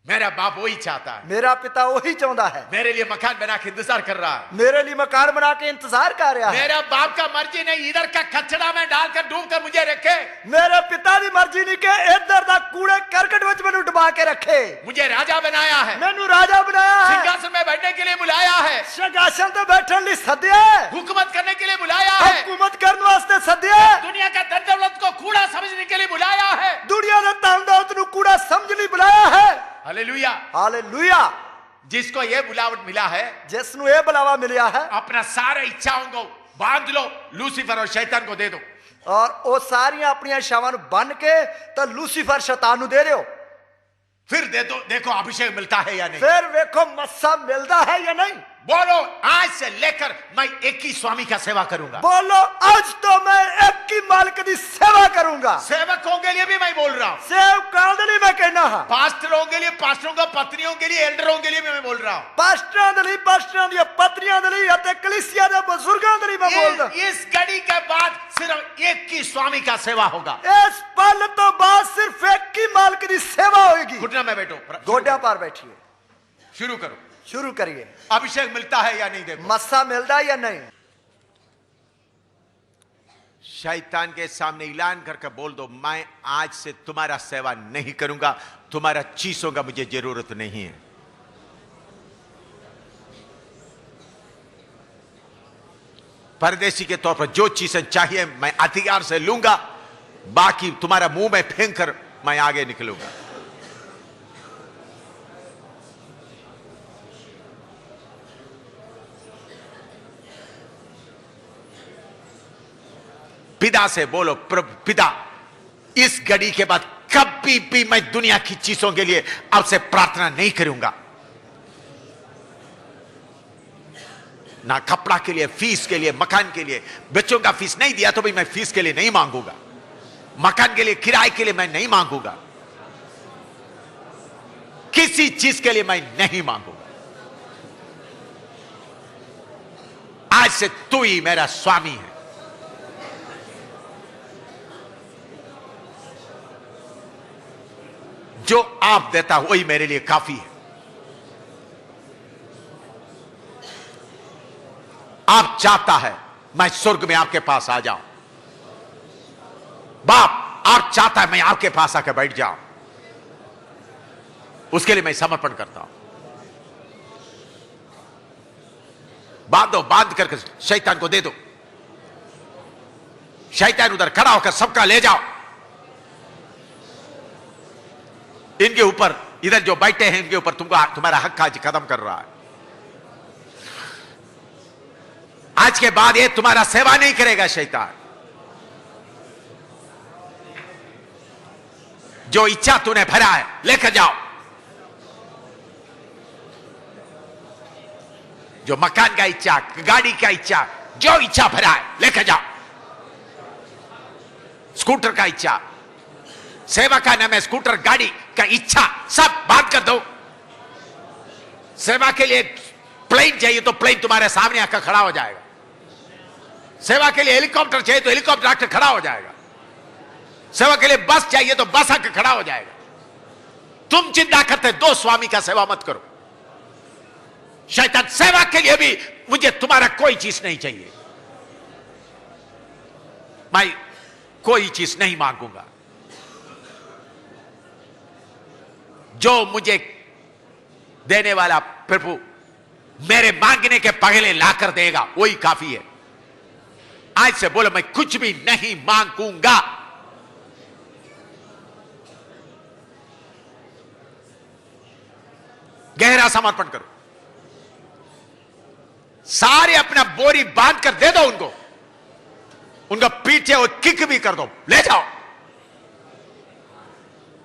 मेरा बाप वही चाहता है। मेरा पिता वही चाहता है। मेरे लिए मकान बना के इंतजार कर रहा है। मेरे लिए मकान बना के इंतजार कर रहा है। मेरा बाप का मर्जी नहीं इधर का कचरा में डालकर डूबकर मुझे रखे। मेरे पिता की मर्जी नहीं के इधर दा कूड़े करकट विच मैनू डुबा के रखे। मुझे राजा बनाया है। मैनू राजा बनाया है। सिंहासन में बैठने के लिए बुलाया है। सिंहासन पे बैठने लिए सदिया। हुकूमत करने के लिए बुलाया है। हुकूमत करने वास्ते सदिया। दुनिया का धन दौलत को कूड़ा समझने के लिए बुलाया है। दुनिया का धन दौलत को कूड़ा समझने बुलाया है। Hallelujah, hallelujah. जिसको ये बुलावट मिला है, जिसनु ये बुलावा मिला है, अपना सारे इच्छाओं को बांध लो, लूसीफर और शैतान को दे दो। और वो सारी अपनी इच्छावां बन के तो लूसीफर शैतान दे दो। फिर दे दो, देखो अभिषेक मिलता है या नहीं। फिर देखो मस्सा मिलता है या नहीं। बोलो आज से लेकर मैं एक ही स्वामी का सेवा करूंगा। बोलो आज तो मैं एक ही मालिक की सेवा करूंगा। सेवकों के लिए भी मैं बोल रहा हूं। सेवकां दे लिए मैं कहना है। पास्टरों के लिए, पास्टरों की पत्नियों के लिए, एल्डरों के लिए भी मैं बोल रहा हूं। पास्टरों दे लिए, पास्टरों दी पत्नियां दे लिए अते कलीसिया दे बुजुर्गां दे लिए मैं बोलदा। इस घड़ी के बाद सिर्फ एक ही स्वामी का सेवा होगा। इस पल तो बाद सिर्फ एक ही मालिक की सेवा होगी। घुटने में बैठो, गोड्या पर बैठिए, शुरू करो। शुरू करिए। अभिषेक मिलता है या नहीं, देखो मस्सा मिलता है या नहीं। शैतान के सामने ऐलान करके बोल दो, मैं आज से तुम्हारा सेवा नहीं करूंगा, तुम्हारा चीजों का मुझे जरूरत नहीं है। परदेशी के तौर पर जो चीजें चाहिए मैं अधिकार से लूंगा, बाकी तुम्हारा मुंह में फेंक कर मैं आगे निकलूंगा। पिता से बोलो, प्रभु पिता, इस घड़ी के बाद कभी भी मैं दुनिया की चीजों के लिए आपसे प्रार्थना नहीं करूंगा। ना कपड़ा के लिए, फीस के लिए, मकान के लिए। बच्चों का फीस नहीं दिया तो भी मैं फीस के लिए नहीं मांगूंगा। मकान के लिए, किराए के लिए मैं नहीं मांगूंगा। किसी चीज के लिए मैं नहीं मांगूंगा। आज से तू ही मेरा स्वामी है। जो आप देता वही मेरे लिए काफी है। आप चाहता है मैं स्वर्ग में आपके पास आ जाऊं। बाप आप चाहता है मैं आपके पास आकर बैठ जाऊं। उसके लिए मैं समर्पण करता हूं। बांधो, बांध करके शैतान को दे दो। शैतान उधर खड़ा होकर सबका ले जाओ। इनके ऊपर, इधर जो बैठे हैं इनके ऊपर तुमको तुम्हारा हक आज खत्म कर रहा है। आज के बाद ये तुम्हारा सेवा नहीं करेगा शैतान। जो इच्छा तूने भरा है लेकर जाओ। जो मकान का इच्छा, गाड़ी का इच्छा, जो इच्छा भरा है लेकर जाओ। स्कूटर का इच्छा, सेवा का नाम है स्कूटर, गाड़ी का इच्छा सब बात कर दो। सेवा के लिए प्लेन चाहिए तो प्लेन तुम्हारे सामने आकर खड़ा हो जाएगा। सेवा के लिए हेलीकॉप्टर चाहिए तो हेलीकॉप्टर आकर खड़ा हो जाएगा। सेवा के लिए बस चाहिए तो बस आकर खड़ा हो जाएगा। तुम चिंता करते दो स्वामी का सेवा मत करो। शैतान सेवा के लिए भी मुझे तुम्हारा कोई चीज नहीं चाहिए, मैं कोई चीज नहीं मांगूंगा। जो मुझे देने वाला प्रभु मेरे मांगने के पहले लाकर देगा वही काफी है। आज से बोलो मैं कुछ भी नहीं मांगूंगा। गहरा समर्पण करो। सारे अपना बोरी बांध कर दे दो उनको, उनका पीछे और किक भी कर दो, ले जाओ।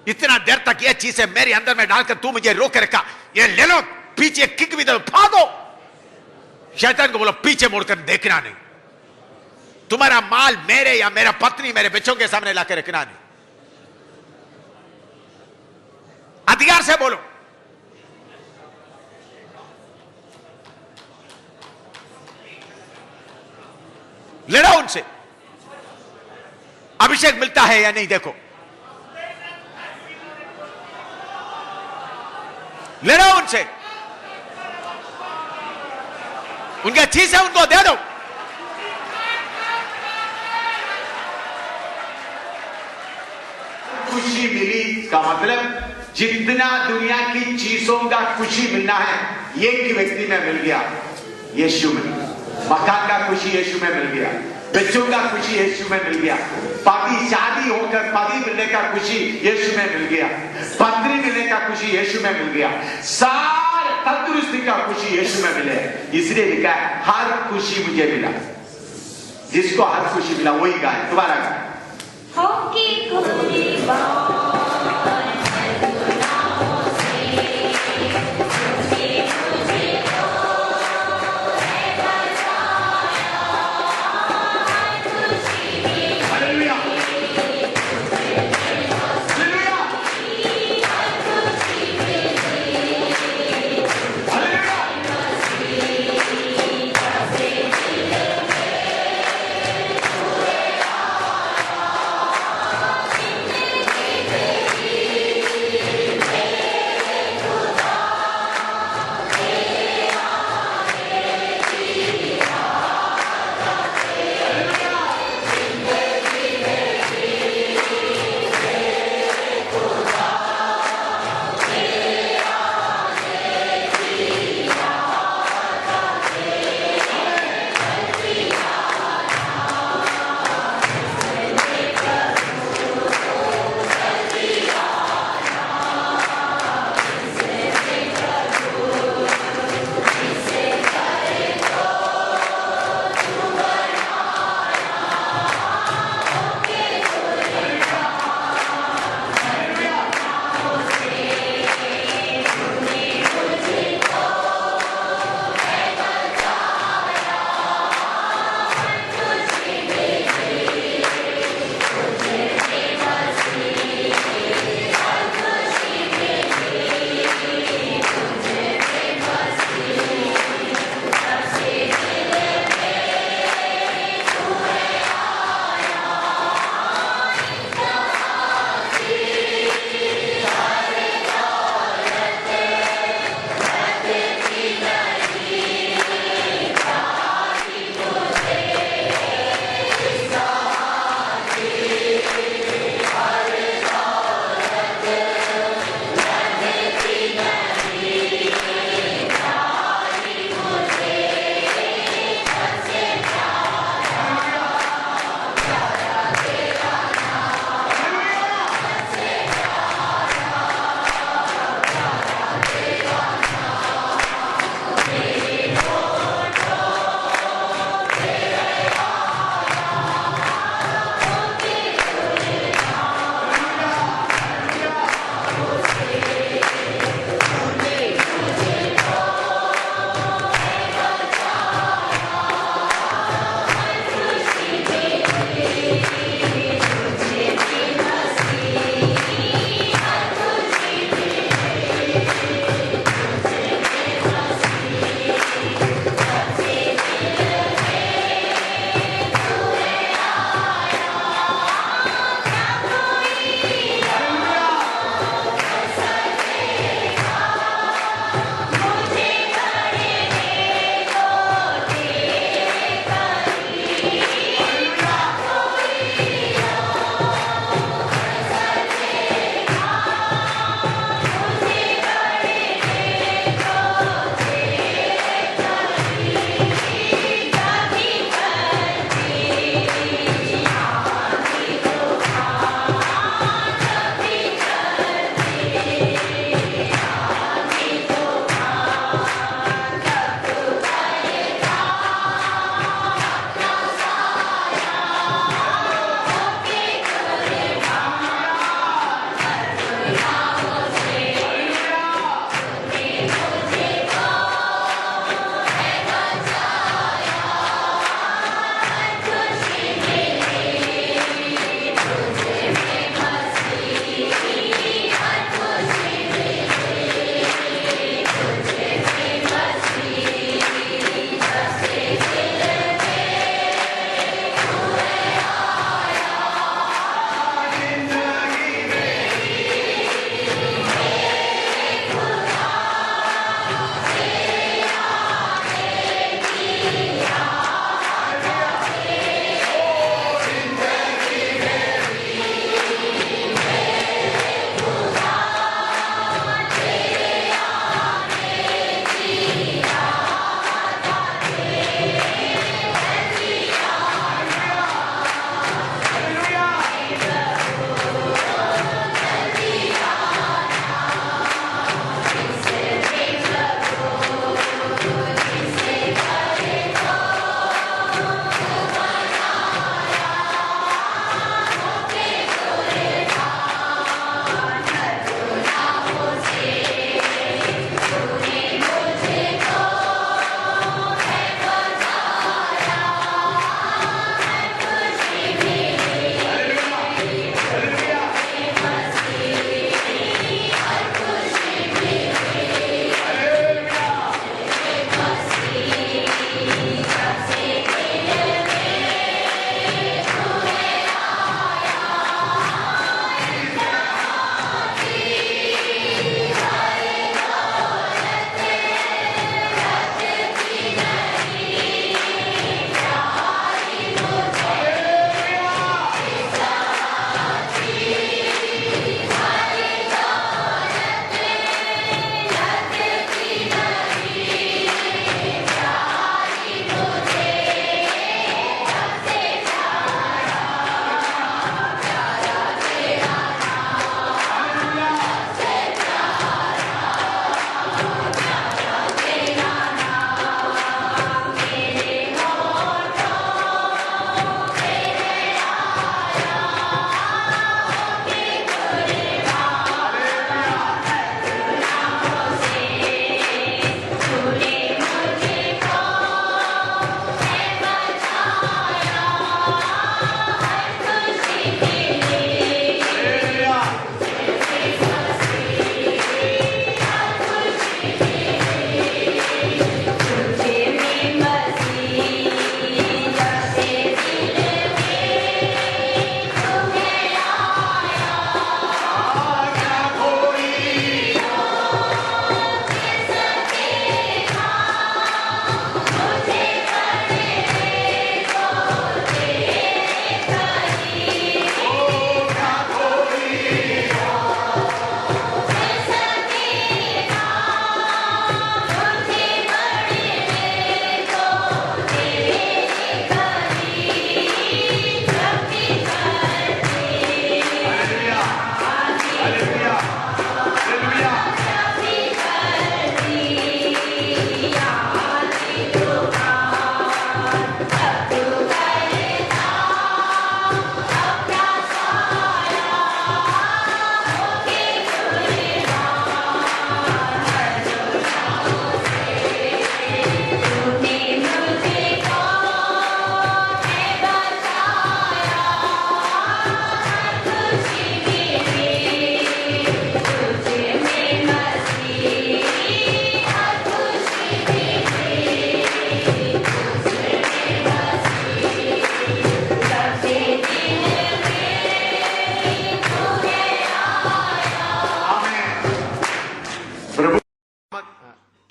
इतना देर तक यह चीजें मेरे अंदर में डालकर तू मुझे रोक रखा, ये ले लो, पीछे किक भी दो, फाड़ो। शैतान को बोलो पीछे मुड़कर देखना नहीं। तुम्हारा माल मेरे या मेरा पत्नी मेरे बच्चों के सामने लाकर रखना नहीं। अधिकार से बोलो। लड़ो उनसे। अभिषेक मिलता है या नहीं देखो, लड़ो उनसे। उनकी चीज है उनको दे दो। खुशी मिली का मतलब जितना दुनिया की चीजों का खुशी मिलना है एक व्यक्ति में मिल गया, यीशु में। मकान का खुशी यीशु में मिल गया, बच्चों का खुशी यीशु में मिल गया, पति शादी होकर पति मिलने का खुशी यीशु में मिल गया, पत्नी मिलने का खुशी यीशु में मिल गया, सारे तंदुरुस्ती का खुशी यीशु में मिले। इसलिए लिखा है हर खुशी मुझे मिला। जिसको हर खुशी मिला वही गाय, दोबारा गाय।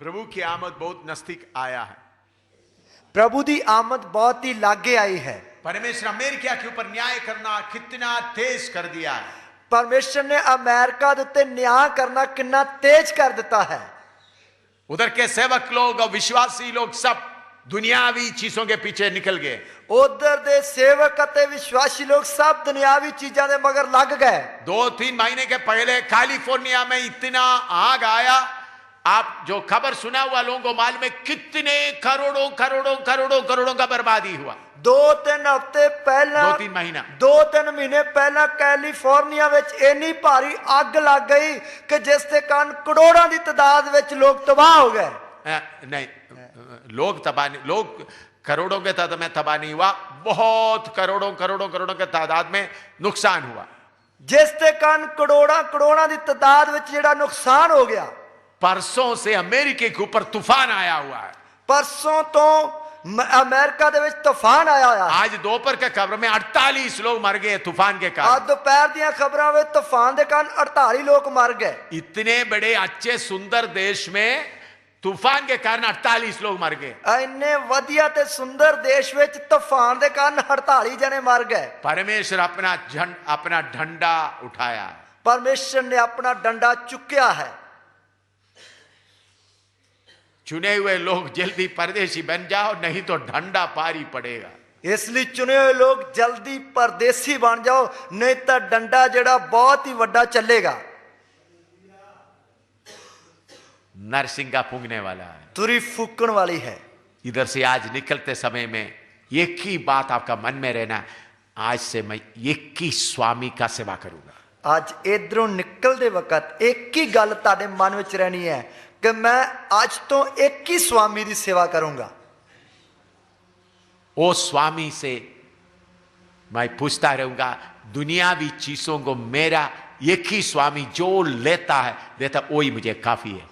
प्रभु की आमद बहुत नजदीक आया है। प्रभु दी आमद बहुत ही लागे आई है। परमेश्वर अमेरिका के ऊपर न्याय करना कितना तेज कर दिया है। परमेश्वर ने अमेरिका के उत्ते न्याय करना कितना तेज कर दिता है। उधर के सेवक लोग और विश्वासी लोग सब दुनियावी चीजों के पीछे निकल गए। उधर दे सेवक अते विश्वासी लोग सब दुनियावी चीजों के मगर लग गए। 2-3 महीने के पहले कैलिफोर्निया में इतना आग आया, आप जो खबर सुना हुआ लोगों को मालूम है कितने करोड़ों करोड़ों करोड़ों करोड़ों का बर्बादी हुआ। 2-3 हफ्ते पहला 2-3 महीना 2-3 महीने पहला कैलिफोर्निया विच इन्नी भारी अग लग गई कि जिसके कारण करोड़ों की तादाद विच लोग तबाह हो गए। नहीं, लोग तबाह नहीं, लोग करोड़ों के तादाद में तबाह नहीं हुआ, बहुत करोड़ों करोड़ों करोड़ों के तादाद में नुकसान हुआ। जिसके कारण करोड़ों की तादाद विच जिहड़ा नुकसान हो गया। परसों से अमेरिका के ऊपर तूफान आया हुआ है। परसों तो अमेरिका दे विच तूफान आया हुआ है। आज दोपहर के खबर में 48 लोग मर गए तूफान के कारण। आज दोपहर दी खबरों में तूफान के कारण 48 लोग मर गए। इतने बड़े अच्छे सुंदर देश में तूफान के कारण 48 लोग मर गए। इन्ने वधिया ते सुंदर देश विच तूफान के कारण 48 जने मर गए। परमेश्वर अपना डंडा उठाया। परमेश्वर ने अपना डंडा चुक्या है। चुने हुए लोग जल्दी परदेशी बन जाओ, नहीं तो डंडा पारी पड़ेगा। इसलिए चुने हुए लोग जल्दी परदेसी बन जाओ, नहीं तो डंडा जड़ा बहुत ही बड़ा चलेगा। नरसिंगा फूंकने वाला है, तुरी फूकन वाली है। इधर से आज निकलते समय में एक ही बात आपका मन में रहना, आज से मैं एक ही स्वामी का सेवा करूंगा। आज इधरों निकलते वक्त एक ही गल ताड़े मन विच रहनी है कि मैं आज तो एक ही स्वामी की सेवा करूंगा। ओ स्वामी से मैं पूछता रहूंगा, दुनियावी चीजों को मेरा एक ही स्वामी जो लेता है देता, वही मुझे काफी है।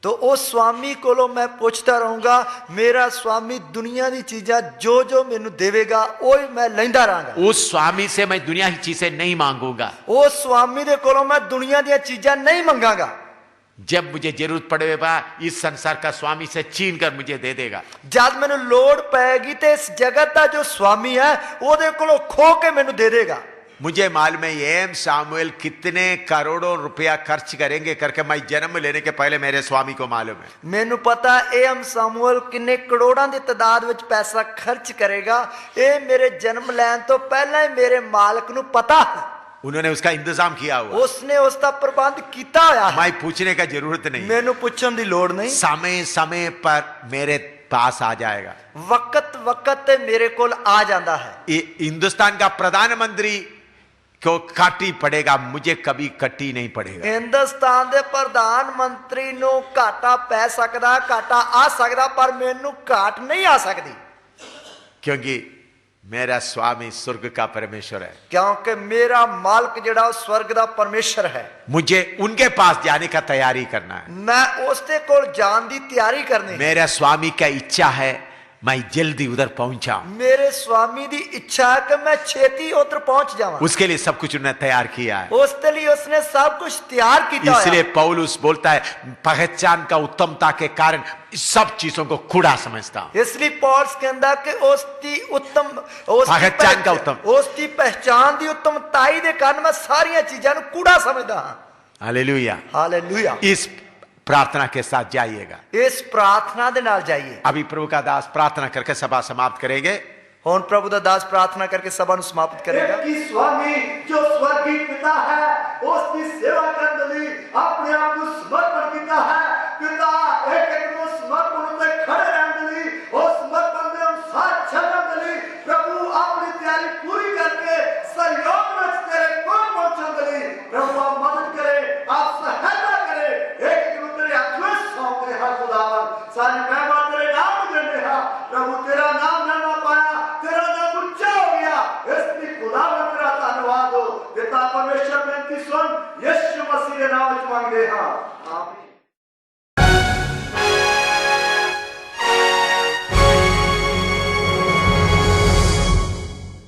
तो उस स्वामी को मैं पूछता रहूंगा, मेरा स्वामी दुनिया की चीजा जो जो मैनू देवेगा वही मैं लेंदा रहूंगा। उस स्वामी से मैं दुनिया की चीजें नहीं मांगूंगा। उस स्वामी दे कोलों मैं दुनिया दी चीजा नहीं मंगांगा। जब मुझे जरूरत पड़ेगा इस संसार का स्वामी से छीन कर मुझे दे देगा। जब मैनू लोड़ पैगी तो इस जगत का जो स्वामी है वो कोलों खो के मैनू दे देगा। मुझे मालूम है एम सामुएल कितने करोड़ों रुपया खर्च करेंगे करके मैं जन्म लेने के पहले मेरे स्वामी को मालूम है। मैनू पता एम सामुएल किन्ने करोड़ों की तादाद विच पैसा खर्च करेगा, ये मेरे जन्म लैन तो पहला ही मेरे मालिक नू पता है। उन्होंने उसका इंतजाम किया हुआ, उसने उसका प्रबंध किया हुआ है। मैं पूछने का जरूरत नहीं, मैनू पूछने की लोड़ नहीं। समय समय पर मेरे पास आ जाएगा, वक्त वक्त मेरे को आ जाता है। हिंदुस्तान का प्रधानमंत्री को काटी पड़ेगा, मुझे कभी कटी नहीं पड़ेगा। हिंदुस्तान के प्रधानमंत्री नु घाटा पै सकता, घाटा आ सकता, पर मैनू घाट नहीं आ सकती, क्योंकि मेरा स्वामी स्वर्ग का परमेश्वर है। क्योंकि मेरा मालिक जड़ा स्वर्ग का परमेश्वर है। मुझे उनके पास जाने का तैयारी करना है, मैं उसके कोल जान दी तैयारी करनी। मेरा स्वामी का इच्छा है मैं जल्दी उधर पहुंचा। मेरे स्वामी की इच्छा है कि मैं छेती उधर पहुंच जाऊं। उसके लिए सब कुछ उन्होंने तैयार किया है, उसके लिए उसने सब कुछ तैयार किया। इसलिए पौलुस बोलता है पहचान का उत्तमता के कारण सब चीजों को कूड़ा समझता हूं। इसलिए पौलुस के अंदर के उसकी उत्तम पहचान का उत्तम, उसकी पहचान की उत्तमताई के कारण मैं सारी चीजों को कूड़ा समझता हूं। Hallelujah, hallelujah. इस प्रार्थना के साथ जाइएगा, इस प्रार्थना के नाल जाइए। अभी प्रभु का दास प्रार्थना करके सभा समाप्त करेंगे। हुन प्रभु का दास प्रार्थना करके सभा समाप्त करेगा। कि स्वामी जो स्वर्गीय पिता है उसकी सेवा करने अपने आप को